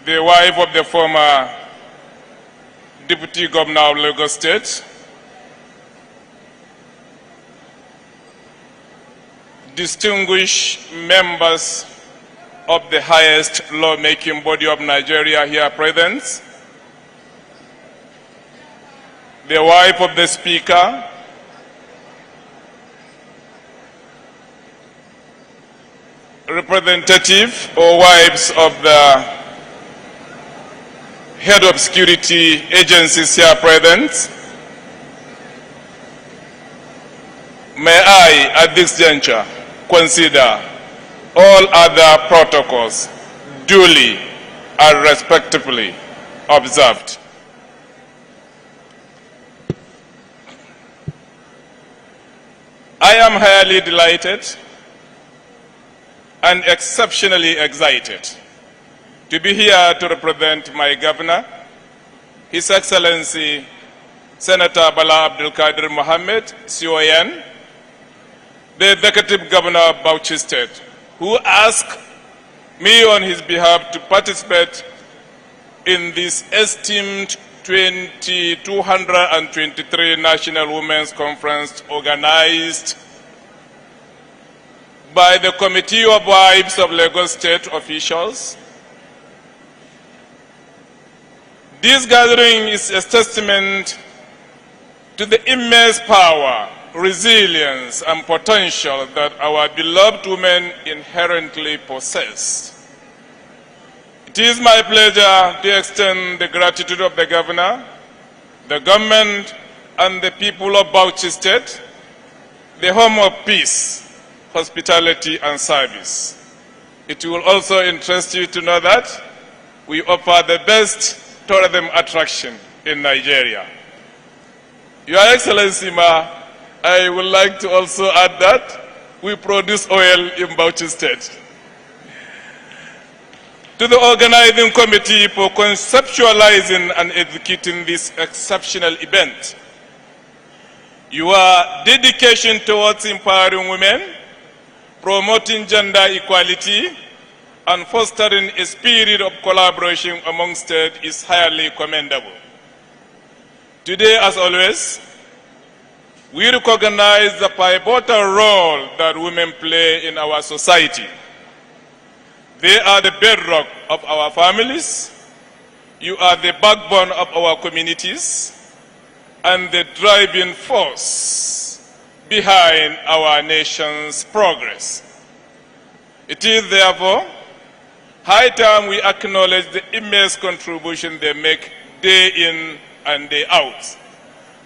the wife of the former Deputy Governor of Lagos State, distinguished members of the highest lawmaking body of Nigeria here present, the wife of the Speaker, representative or wives of the head of security agencies here present, may I, at this juncture, consider all other protocols duly and respectively observed. I am highly delighted and exceptionally excited to be here to represent my governor, His Excellency Senator Bala Abdul Qadir Mohammed, CON, the Executive Governor of Bauchi State, who asked me on his behalf to participate in this esteemed 223 National Women's Conference organized by the Committee of Wives of Lagos State officials. This gathering is a testament to the immense power, resilience, and potential that our beloved women inherently possess. It is my pleasure to extend the gratitude of the Governor, the government, and the people of Bauchi State, the home of peace, hospitality, and service. It will also interest you to know that we offer the best tourism attraction in Nigeria. Your Excellency, Ma, I would like to also add that we produce oil in Bauchi State. To the organizing committee for conceptualizing and executing this exceptional event, your dedication towards empowering women, promoting gender equality, and fostering a spirit of collaboration among states is highly commendable. Today, as always, we recognize the pivotal role that women play in our society. They are the bedrock of our families, you are the backbone of our communities, and the driving force behind our nation's progress. It is therefore high time we acknowledge the immense contribution they make day in and day out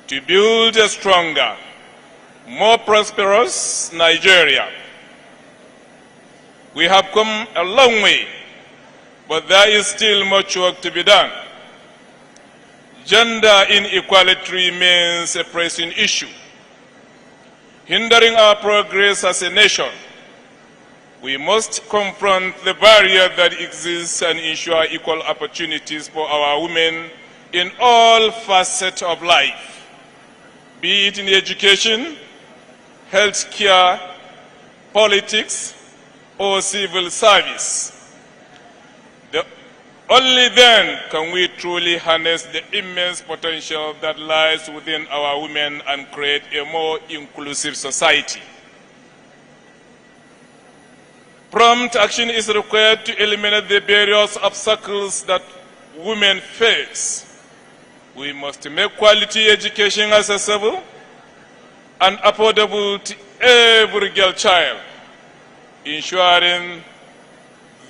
to build a stronger, more prosperous Nigeria. We have come a long way but there is still much work to be done. Gender inequality remains a pressing issue, hindering our progress as a nation. We must confront the barrier that exists and ensure equal opportunities for our women in all facets of life, be it in education, healthcare, politics, or civil service. Only then can we truly harness the immense potential that lies within our women and create a more inclusive society. Prompt action is required to eliminate the various obstacles that women face. We must make quality education accessible and affordable to every girl child, ensuring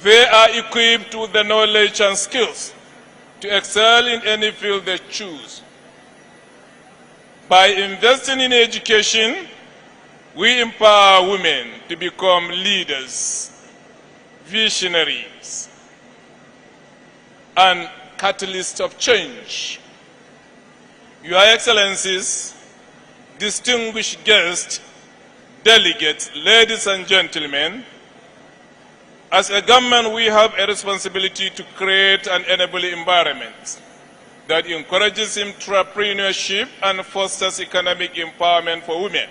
they are equipped with the knowledge and skills to excel in any field they choose. By investing in education, we empower women to become leaders, visionaries, and catalysts of change. Your Excellencies, distinguished guests, delegates, ladies and gentlemen, as a government, we have a responsibility to create an enabling environment that encourages entrepreneurship and fosters economic empowerment for women.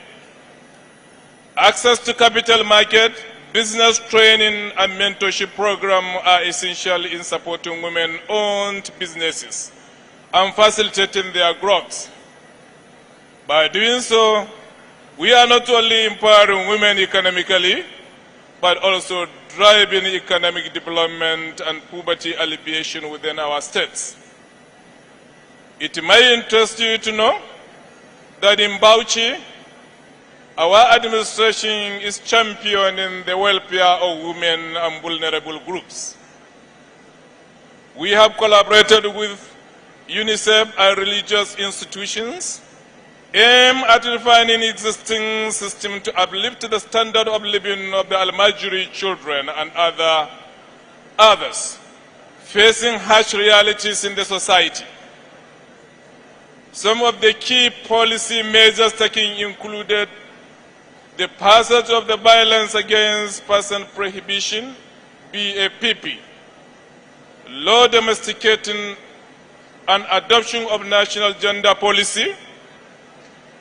Access to capital market, business training, and mentorship programs are essential in supporting women-owned businesses and facilitating their growth. By doing so, we are not only empowering women economically, but also driving economic development and poverty alleviation within our states. It may interest you to know that in Bauchi, our administration is championing the welfare of women and vulnerable groups. We have collaborated with UNICEF and religious institutions, aim at refining existing system to uplift the standard of living of the Almajiri children and others facing harsh realities in the society. Some of the key policy measures taken included the passage of the Violence Against Person Prohibition, BAPP, law domesticating and adoption of national gender policy,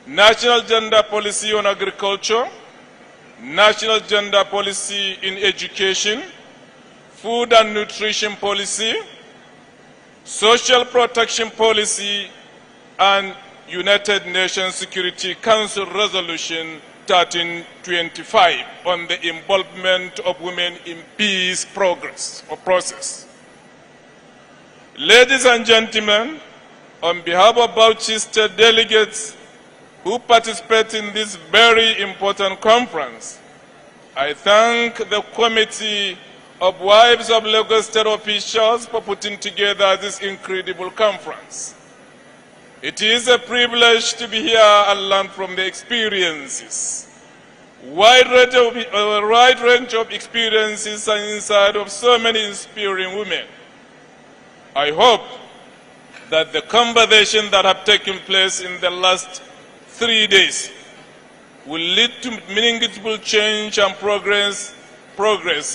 national gender policy on agriculture, national gender policy in education, food and nutrition policy, social protection policy, and United Nations Security Council Resolution 1325 on the involvement of women in peace process. Ladies and gentlemen, on behalf of Bauchi State delegates who participate in this very important conference, I thank the Committee of Wives of Lagos State officials for putting together this incredible conference. It is a privilege to be here and learn from the experiences. Wide range of experiences and insight of so many inspiring women. I hope that the conversations that have taken place in the last 3 days will lead to meaningful change and progress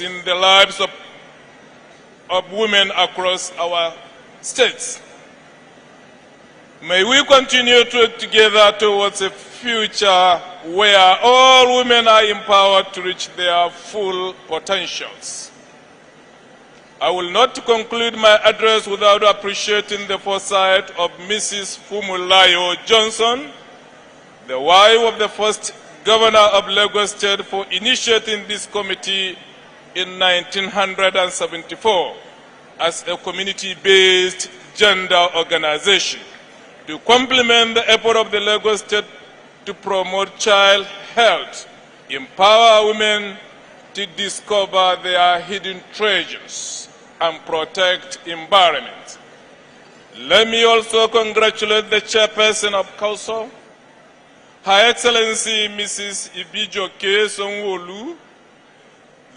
in the lives of women across our states. May we continue to work together towards a future where all women are empowered to reach their full potentials. I will not conclude my address without appreciating the foresight of Mrs. Fumulayo Johnson, the wife of the first governor of Lagos State, for initiating this committee in 1974 as a community-based gender organization to complement the effort of the Lagos State to promote child health, empower women to discover their hidden treasures, and protect environment. Let me also congratulate the chairperson of COWLSO, Her Excellency Mrs. Ibijoke Sonwolu,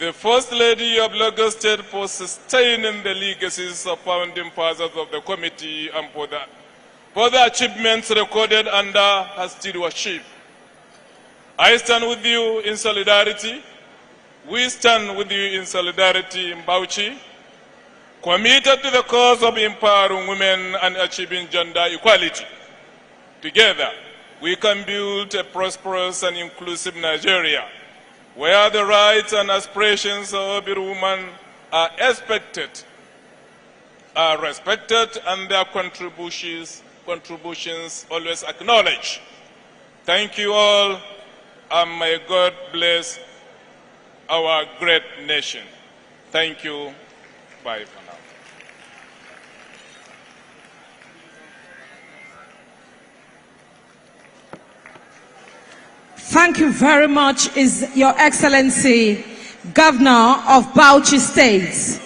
the First Lady of Lagos State, for sustaining the legacies of founding fathers of the committee and for the achievements recorded under her stewardship. I stand with you in solidarity. We stand with you in solidarity in Bauchi, committed to the cause of empowering women and achieving gender equality. Together, we can build a prosperous and inclusive Nigeria, where the rights and aspirations of every woman are respected, and their contributions always acknowledged. Thank you all, and may God bless our great nation. Thank you. Bye for now. Thank you very much, Your Excellency, Governor of Bauchi State,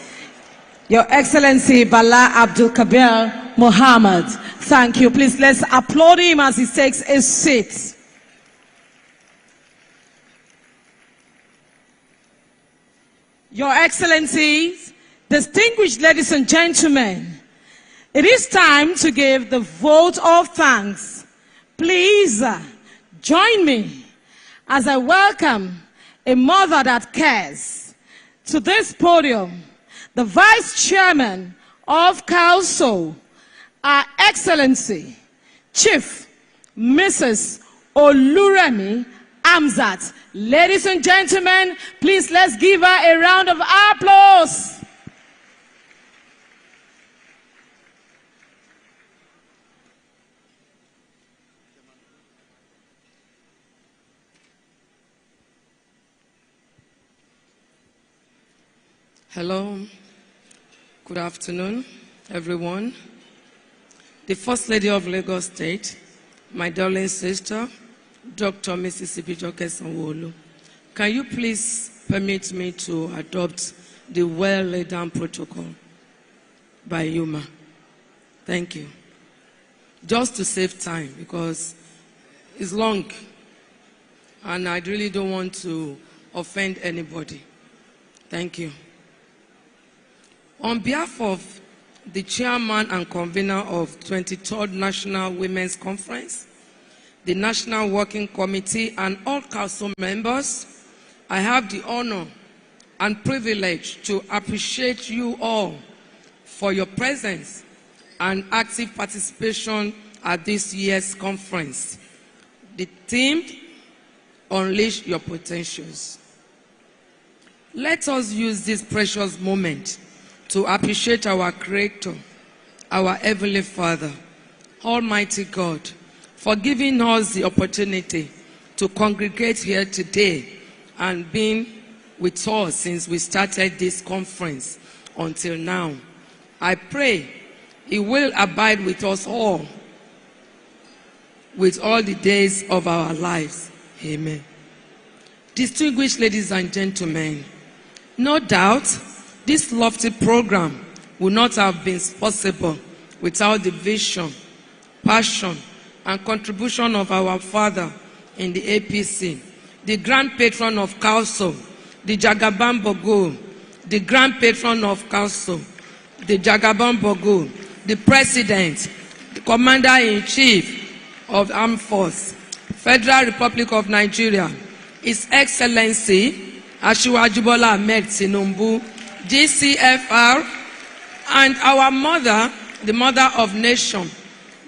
Your Excellency Bala Abdul Kabir Mohammed. Thank you. Please let's applaud him as he takes his seat. Your Excellencies, distinguished ladies and gentlemen, it is time to give the vote of thanks. Please join me as I welcome a mother that cares to this podium, the Vice Chairman of COWLSO, Our Excellency, Chief Mrs. Oluremi Amzat. Ladies and gentlemen, please let's give her a round of applause. Hello, good afternoon, everyone. The First Lady of Lagos State, my darling sister, Dr. Mississippi Joke Sanwo-Olu, can you please permit me to adopt the well-laid down protocol by you, ma? Thank you. Just to save time, because it's long, and I really don't want to offend anybody. Thank you. On behalf of the chairman and convener of 23rd National Women's Conference, the National Working Committee, and all council members, I have the honor and privilege to appreciate you all for your presence and active participation at this year's conference. The theme, Unleash Your Potentials. Let us use this precious moment to appreciate our Creator, our Heavenly Father, Almighty God, for giving us the opportunity to congregate here today and being with us since we started this conference until now. I pray He will abide with us all with all the days of our lives. Amen. Distinguished ladies and gentlemen, no doubt this lofty program would not have been possible without the vision, passion, and contribution of our father in the APC, the grand patron of COWLSO, the Jagaban Bogo, the grand patron of COWLSO, the Jagaban Bogo, the president, the commander-in-chief of Armed Force, Federal Republic of Nigeria, His Excellency Asiwaju Bola Ahmed Tinubu, GCFR, and our mother, the mother of nation,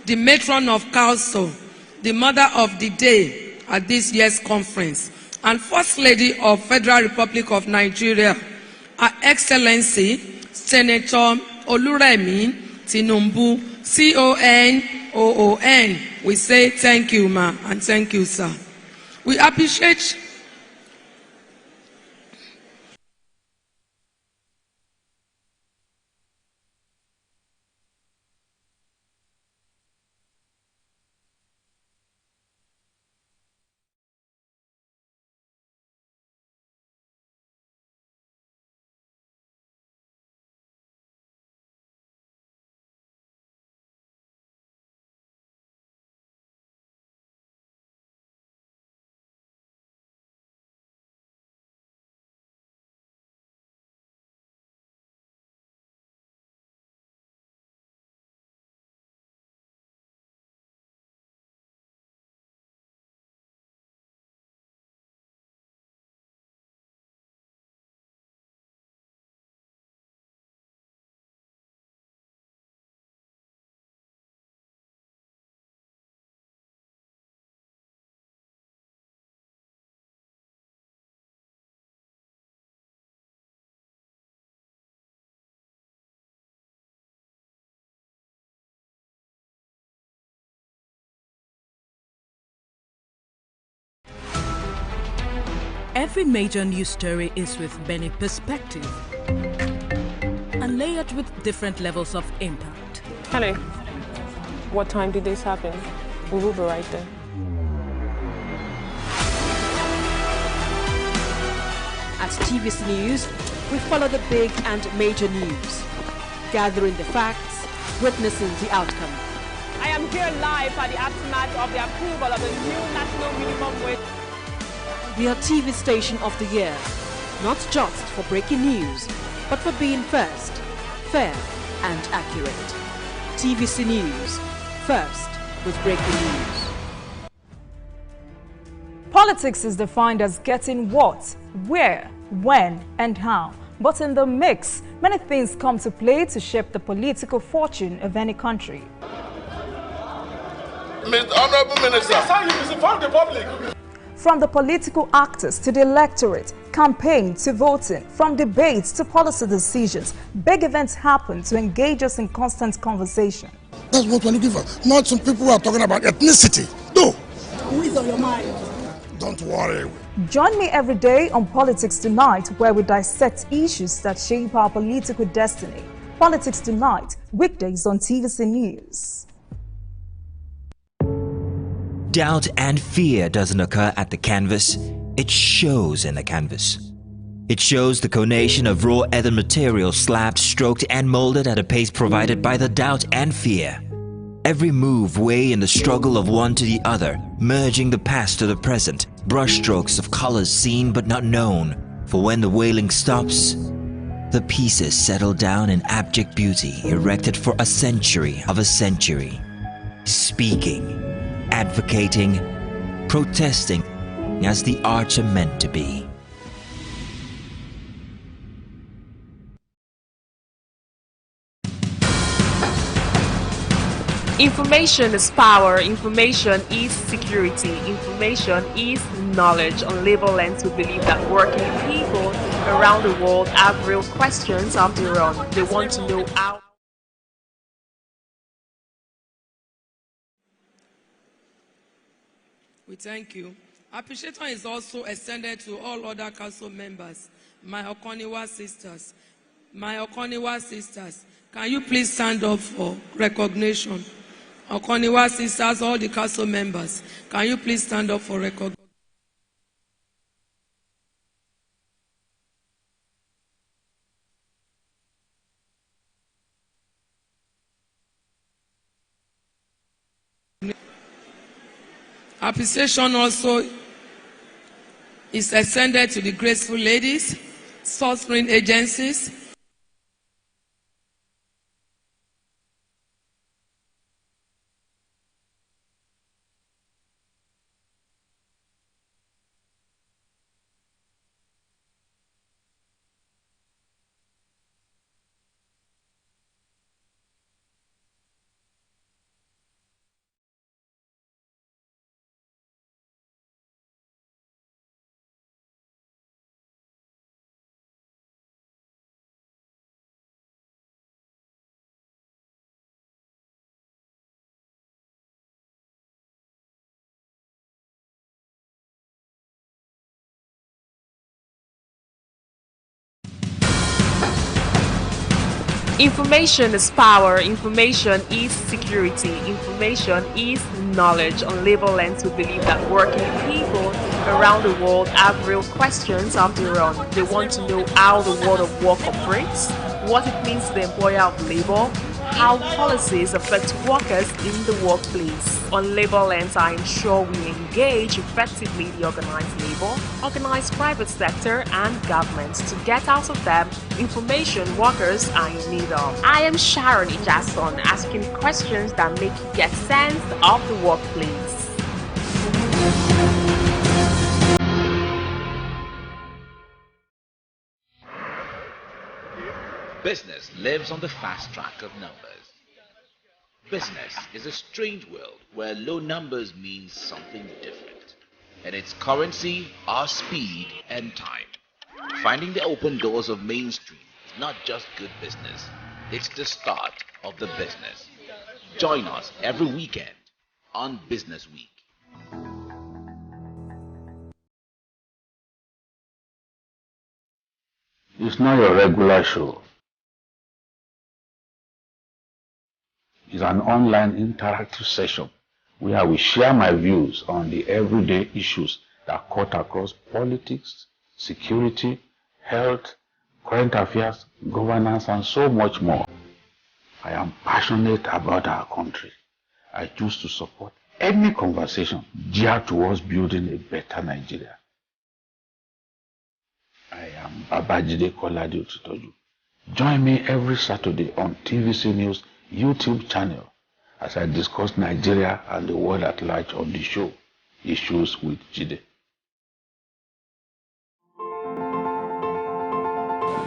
the matron of COWLSO, the mother of the day at this year's conference, and First Lady of Federal Republic of Nigeria, Her Excellency Senator Oluremi Tinubu, CON. We say thank you, ma, and thank you, sir. We appreciate Every major news story is with many perspectives and layered with different levels of impact. Hello. What time did this happen? We will be right there. At TVC News, we follow the big and major news, gathering the facts, witnessing the outcome. I am here live at the aftermath of the approval of the new national minimum wage. We are TV Station of the Year, not just for breaking news, but for being first, fair and accurate. TVC News, first with breaking news. Politics is defined as getting what, where, when, and how. But in the mix, many things come to play to shape the political fortune of any country. Mr. Honorable Minister, that's how you misinform the public. From the political actors to the electorate, campaign to voting, from debates to policy decisions, big events happen to engage us in constant conversation. That's what we're looking for. Not some people who are talking about ethnicity. No. Who is on your mind? Don't worry. Join me every day on Politics Tonight, where we dissect issues that shape our political destiny. Politics Tonight, weekdays on TVC News. Doubt and fear doesn't occur at the canvas, it shows in the canvas. It shows the conation of raw earthen material slabbed, stroked and molded at a pace provided by the doubt and fear. Every move weigh in the struggle of one to the other, merging the past to the present, brushstrokes of colors seen but not known. For when the wailing stops, the pieces settle down in abject beauty erected for a century of a century. Speaking, advocating, protesting as the arts are meant to be. Information is power, information is security, information is knowledge. On Labor Lens, we believe that working people around the world have real questions of their own. They want to know how. We thank you. Appreciation is also extended to all other council members, my Okoniwa sisters. My Okoniwa sisters, can you please stand up for recognition? Okoniwa sisters, all the council members, can you please stand up for recognition? Appreciation also is extended to the graceful ladies, sourcing agencies, Information is power, information is security, information is knowledge. On Labor Lens, we believe that working people around the world have real questions of their own. They want to know how the world of work operates, what it means to the employer of labor, how policies affect workers in the workplace. On Labor Lens, I ensure we engage effectively the organized labor, organized private sector and government to get out of them information workers are in need of. I am Sharon Ijason, asking questions that make you get sense of the workplace. Business lives on the fast track of numbers. Business is a strange world where low numbers means something different. And its currency are speed and time. Finding the open doors of mainstream is not just good business, it's the start of the business. Join us every weekend on Business Week. It's not your regular show. It's an online interactive session where I will share my views on the everyday issues that cut across politics, security, health, current affairs, governance, and so much more. I am passionate about our country. I choose to support any conversation geared towards building a better Nigeria. I am Babajide Kolade Otitoju. Join me every Saturday on TVC News YouTube channel as I discuss Nigeria and the world at large on the show, Issues with Jide.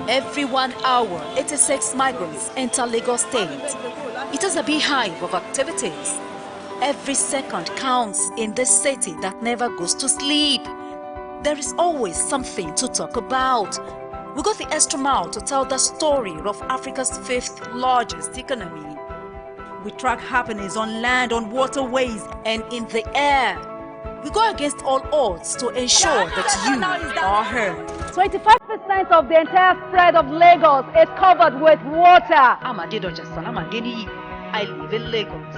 Every 1 hour, 86 migrants enter Lagos State. It is a beehive of activities. Every second counts in this city that never goes to sleep. There is always something to talk about. We go the extra mile to tell the story of Africa's 5th largest economy. We track happenings on land, on waterways, and in the air. We go against all odds to ensure that you are heard. 25% of the entire spread of Lagos is covered with water. I'm Adedoja Salamadeni. I live in Lagos.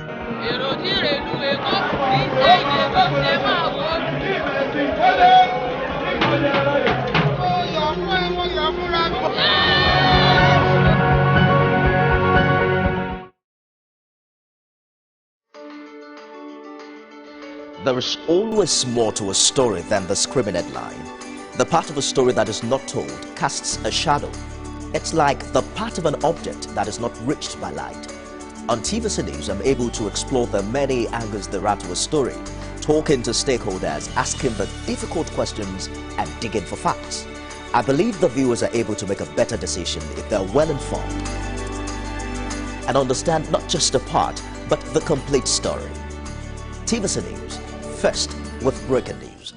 There is always more to a story than the screaming headline. The part of a story that is not told casts a shadow. It's like the part of an object that is not reached by light. On TVC News, I'm able to explore the many angles there are to a story, talking to stakeholders, asking the difficult questions, and digging for facts. I believe the viewers are able to make a better decision if they're well informed and understand not just a part, but the complete story. TVC News, first with breaking news.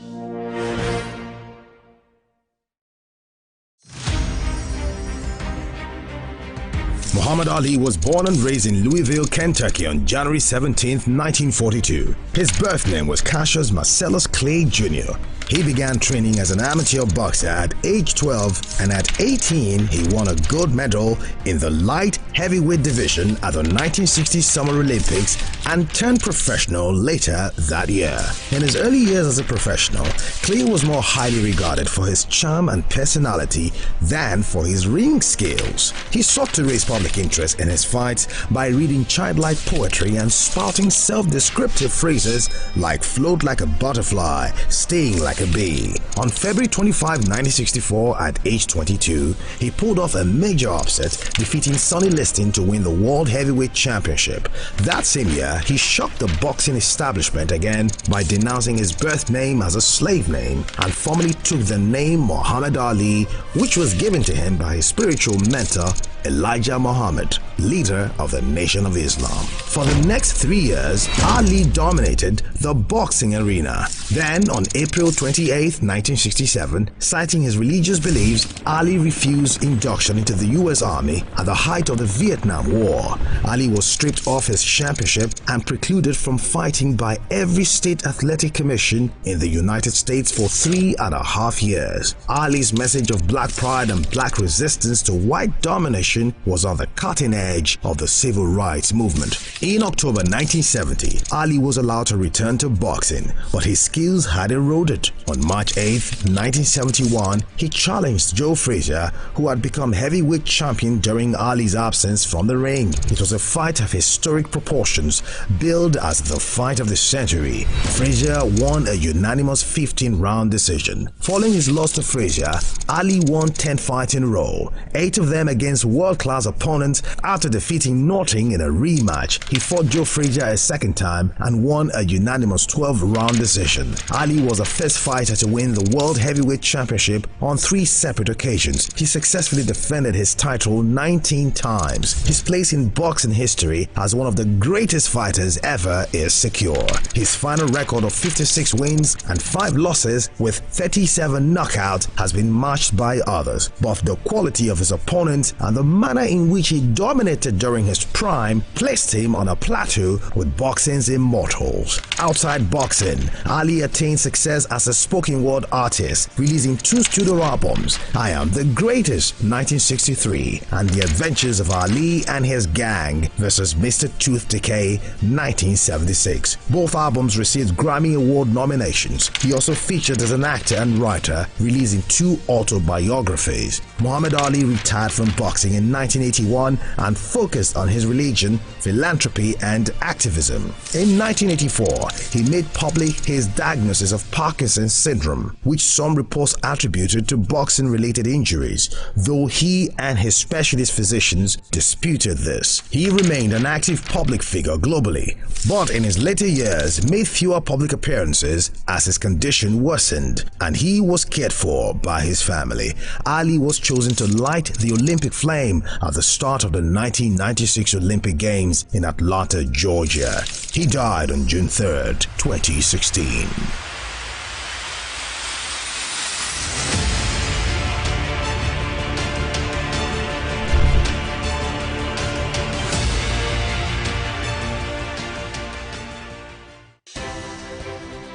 Muhammad Ali was born and raised in Louisville, Kentucky on January 17, 1942. His birth name was Cassius Marcellus Clay Jr. He began training as an amateur boxer at age 12, and at 18 he won a gold medal in the light heavyweight division at the 1960 Summer Olympics and turned professional later that year. In his early years as a professional, Clay was more highly regarded for his charm and personality than for his ring skills. He sought to raise public interest in his fights by reading childlike poetry and spouting self-descriptive phrases like float like a butterfly, sting like a bee. On February 25, 1964, at age 22, he pulled off a major upset, defeating Sonny Liston to win the World Heavyweight Championship. That same year, he shocked the boxing establishment again by denouncing his birth name as a slave name and formally took the name Muhammad Ali, which was given to him by his spiritual mentor Elijah Muhammad, leader of the Nation of Islam. For the next 3 years, Ali dominated the boxing arena. Then, on April 28, 1967, citing his religious beliefs, Ali refused induction into the U.S. Army at the height of the Vietnam War. Ali was stripped of his championship and precluded from fighting by every state athletic commission in the United States for 3.5 years. Ali's message of black pride and black resistance to white domination was on the cutting edge of the civil rights movement. In October 1970, Ali was allowed to return to boxing, but his skills had eroded. On March 8, 1971, he challenged Joe Frazier, who had become heavyweight champion during Ali's absence from the ring. It was a fight of historic proportions, billed as the fight of the century. Frazier won a unanimous 15-round decision. Following his loss to Frazier, Ali won 10 fights in a row, 8 of them against world-class opponents. After defeating Norton in a rematch, he fought Joe Frazier a second time and won a unanimous 12-round decision. Ali was the first fighter to win the World Heavyweight Championship on 3 separate occasions. He successfully defended his title 19 times. His place in boxing history as one of the greatest fighters ever is secure. His final record of 56 wins and 5 losses with 37 knockouts has been matched by others. Both the quality of his opponents and the manner in which he dominated during his prime placed him on a plateau with boxing's immortals. Outside boxing, Ali attained success as a spoken word artist, releasing 2 studio albums, I Am the Greatest 1963 and The Adventures of Ali and His Gang vs. Mr. Tooth Decay 1976. Both albums received Grammy Award nominations. He also featured as an actor and writer, releasing 2 autobiographies. Muhammad Ali retired from boxing in 1981 and focused on his religion, philanthropy and activism. In 1984, he made public his diagnosis of Parkinson's syndrome, which some reports attributed to boxing-related injuries, though he and his specialist physicians disputed this. He remained an active public figure globally, but in his later years made fewer public appearances as his condition worsened and he was cared for by his family. Ali was chosen to light the Olympic flame at the start of the 1996 Olympic Games in Atlanta, Georgia. He died on June 3rd, 2016.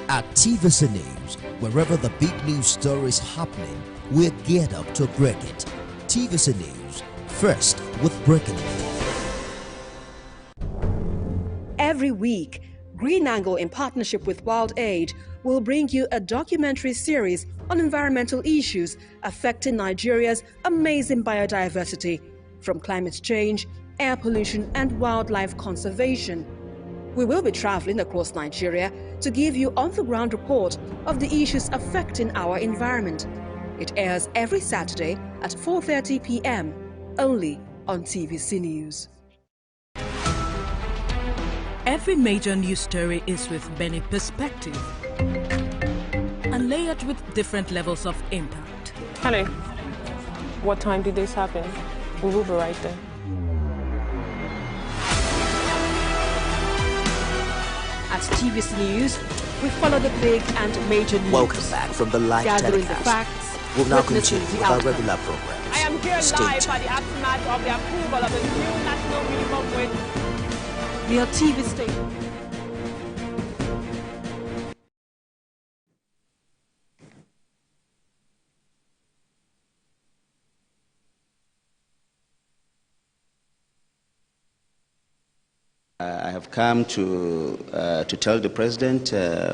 At TVC News, wherever the big news story is happening, we're geared up to break it. TVC News, first with breaking it. Every week, Green Angle, in partnership with Wild Aid, will bring you a documentary series on environmental issues affecting Nigeria's amazing biodiversity, from climate change, air pollution, and wildlife conservation. We will be traveling across Nigeria to give you on-the-ground report of the issues affecting our environment. It airs every Saturday at 4:30 p.m. only on TVC News. Every major news story is with many perspectives and layered with different levels of impact. Hello. What time did this happen? We will be right there. At TVC News, we follow the big and major news. Welcome back from the live gathering telecast. the facts, We'll now witnessing continue the with our outcome. regular programs. I am here Stay live tuned. at the aftermath of the approval of the new national minimum wage. We are TV station. I have come to tell the President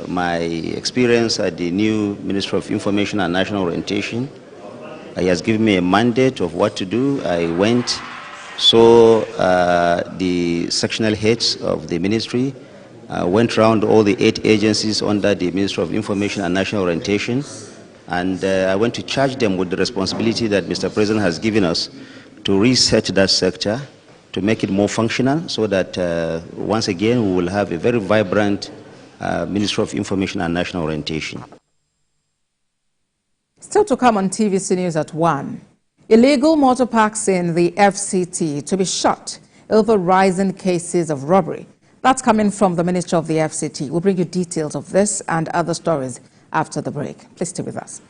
my experience at the new Ministry of Information and National Orientation. He has given me a mandate of what to do. I went, saw the sectional heads of the ministry, went around all the 8 agencies under the Ministry of Information and National Orientation, and I went to charge them with the responsibility that Mr. President has given us to reset that sector, to make it more functional, so that once again we will have a very vibrant Ministry of Information and National Orientation. Still to come on TVC News at 1. Illegal motor parks in the FCT to be shut over rising cases of robbery. That's coming from the Minister of the FCT. We'll bring you details of this and other stories after the break. Please stay with us.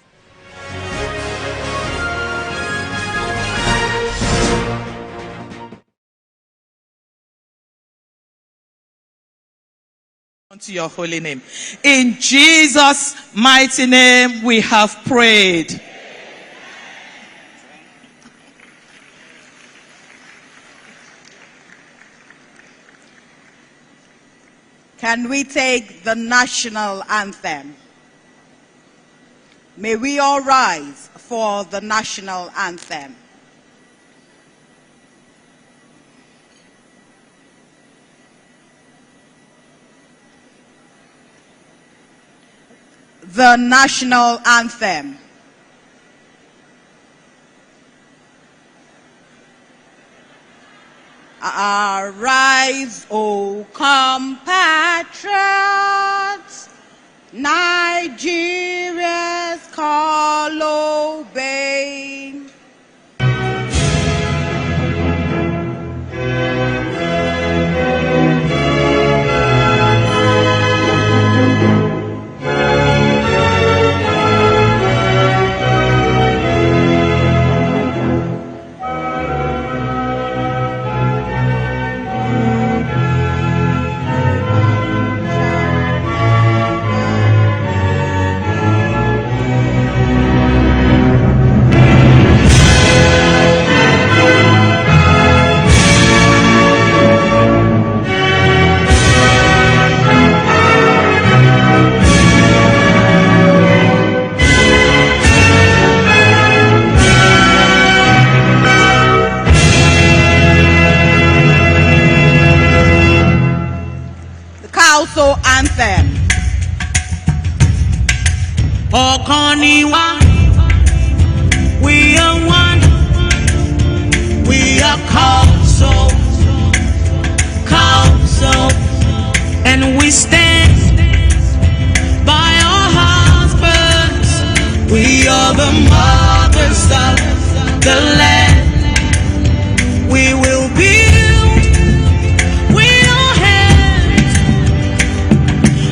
To your holy name. In Jesus' mighty name we have prayed. Can we take the national anthem? May we all rise for the national anthem. The national anthem. Arise, O compatriots, Nigeria's call obey. COWLSO anthem. Okoniwa, we are one, we are COWLSO, COWLSO, and we stand by our husbands. We are the mothers of the land. We will build with our hands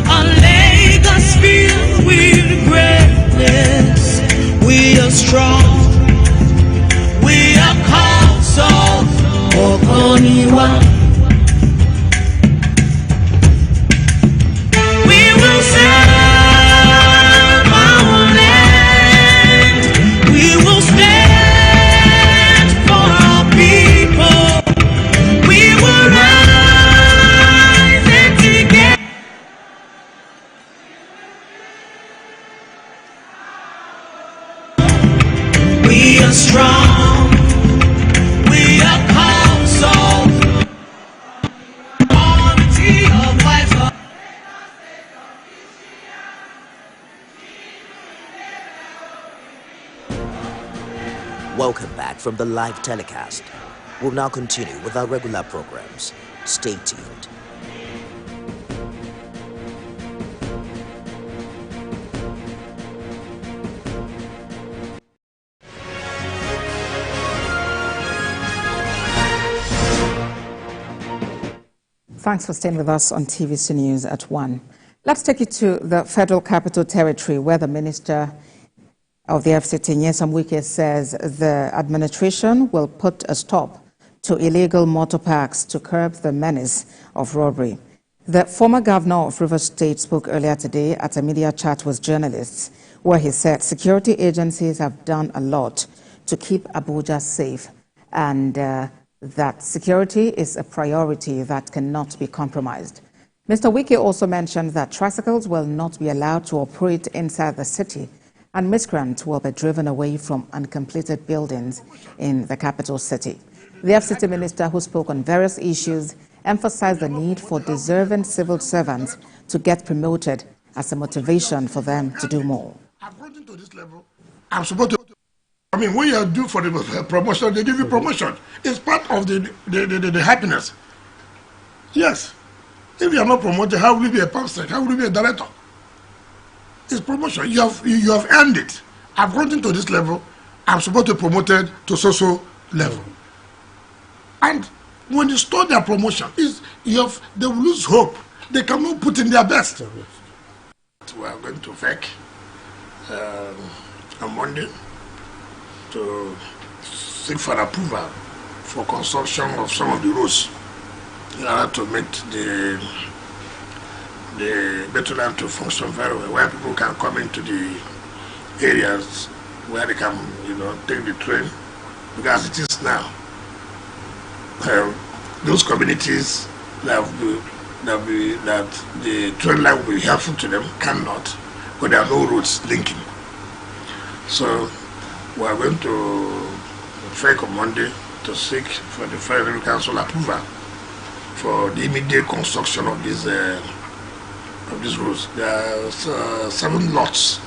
a Lagos filled with greatness. We are strong. We are COWLSO, Okoniwa. We will serve our land. We will stand for our people. We will rise and together. We are strong. We are COWLSO. Quality of life. Welcome back from the live telecast. We'll now continue with our regular programs. Stay tuned. Thanks for staying with us on TVC News at 1. Let's take you to the Federal Capital Territory, where the Minister of the FCT, Nyesom Wike, says the administration will put a stop to illegal motor parks to curb the menace of robbery. The former governor of Rivers State spoke earlier today at a media chat with journalists, where he said security agencies have done a lot to keep Abuja safe, and that security is a priority that cannot be compromised. Mr. Wike also mentioned that tricycles will not be allowed to operate inside the city, and miscreants will be driven away from uncompleted buildings in the capital city. The FCT minister, who spoke on various issues, emphasized the need for deserving civil servants to get promoted as a motivation for them to do more. According to this level, I'm supposed to. I mean, when you do for the promotion, they give you promotion. It's part of the happiness. Yes. If you are not promoted, how will you be a pastor? How will you be a director? It's promotion. You have earned it. According to this level, I'm supposed to be promoted to so level. And when you start their promotion, they will lose hope. They cannot put in their best. We are going to VEC on Monday to seek for approval for construction of some of the roads in order to make the better land to function very well, where people can come into the areas where they can, take the train. Because it is now, those communities that the train line will be helpful to them cannot, because there are no roads linking. So we are going to VEC on Monday to seek for the Federal Council approval for the immediate construction of these roads. There are 7 lots.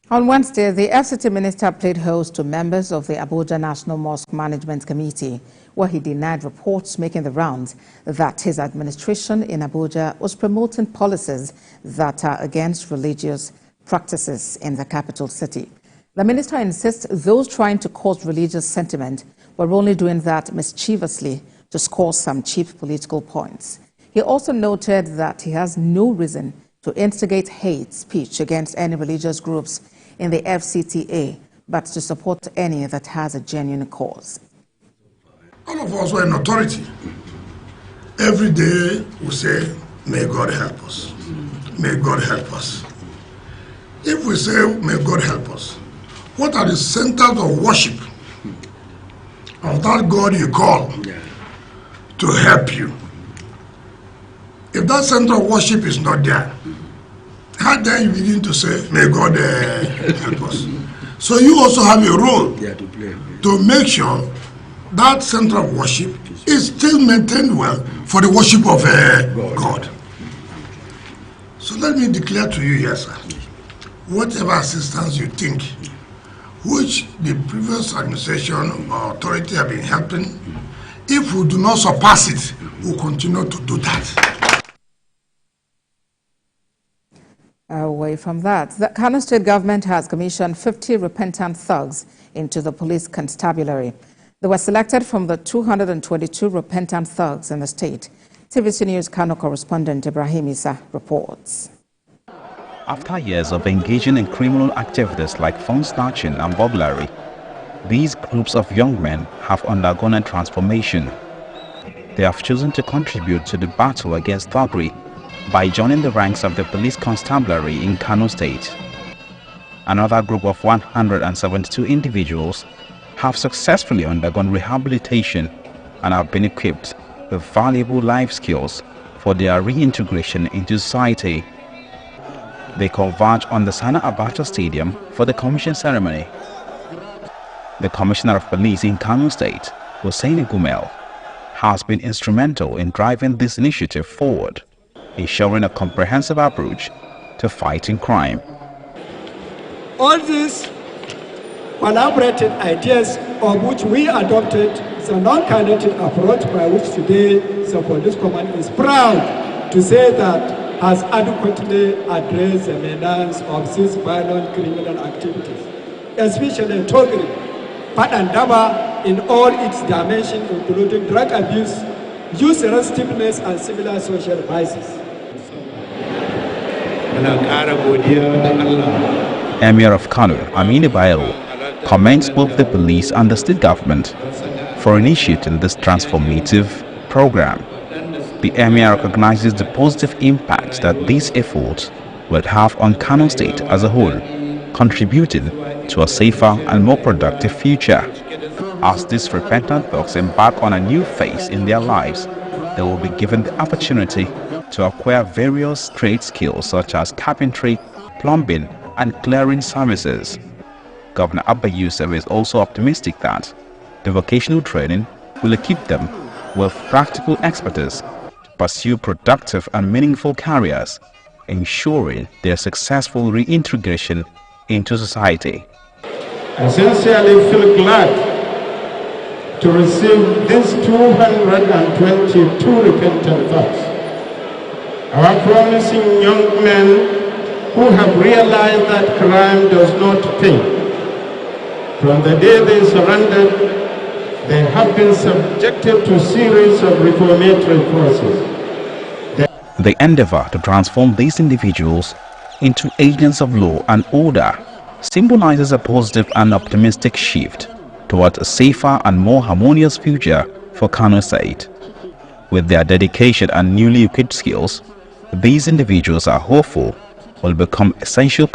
On Wednesday, the FCT minister played host to members of the Abuja National Mosque Management Committee, where he denied reports making the rounds that his administration in Abuja was promoting policies that are against religious practices in the capital city. The minister insists those trying to cause religious sentiment were only doing that mischievously to score some cheap political points. He also noted that he has no reason to instigate hate speech against any religious groups in the FCTA, but to support any that has a genuine cause. All of us were in authority. Every day we say, may God help us. May God help us. If we say, may God help us, what are the centers of worship of that God you call to help you? If that center of worship is not there, how then you begin to say, may God help us? So you also have a role to make sure that center of worship is still maintained well for the worship of God. So let me declare to you here, sir, whatever assistance you think, which the previous administration or authority have been helping, if we do not surpass it, we'll continue to do that. Away from that, the Kano State government has commissioned 50 repentant thugs into the police constabulary. They were selected from the 222 repentant thugs in the state. TVC News Kano correspondent Ibrahim Issa reports. After years of engaging in criminal activities like phone snatching and burglary, these groups of young men have undergone a transformation. They have chosen to contribute to the battle against thuggery by joining the ranks of the police constabulary in Kano State. Another group of 172 individuals have successfully undergone rehabilitation and have been equipped with valuable life skills for their reintegration into society. They converge on the Sana Abacha Stadium for the commission ceremony. The Commissioner of Police in Kano State, Hussein Gumel, has been instrumental in driving this initiative forward, ensuring a comprehensive approach to fighting crime. All these collaborated ideas of which we adopted is a non-kinetic approach by which today the police command is proud to say that has adequately addressed the menace of these violent criminal activities, especially thuggery, padandaba in all its dimensions, including drug abuse, youth restiveness, and similar social vices. Emir of Kano, Aminu Bayero, commends both the police and the state government for initiating this transformative program. The Emir recognizes the positive impact that these efforts will have on Kano State as a whole, contributing to a safer and more productive future. As these repentant thugs embark on a new phase in their lives, they will be given the opportunity to acquire various trade skills such as carpentry, plumbing, and clearing services. Governor Abba Yusuf is also optimistic that the vocational training will equip them with practical expertise to pursue productive and meaningful careers, ensuring their successful reintegration into society. I sincerely feel glad to receive these 222 repentant thugs, our promising young men who have realized that crime does not pay. From the day they surrendered, they have been subjected to a series of reformatory processes. The endeavor to transform these individuals into agents of law and order symbolizes a positive and optimistic shift towards a safer and more harmonious future for Kano State. With their dedication and newly equipped skills, these individuals are hopeful will become essential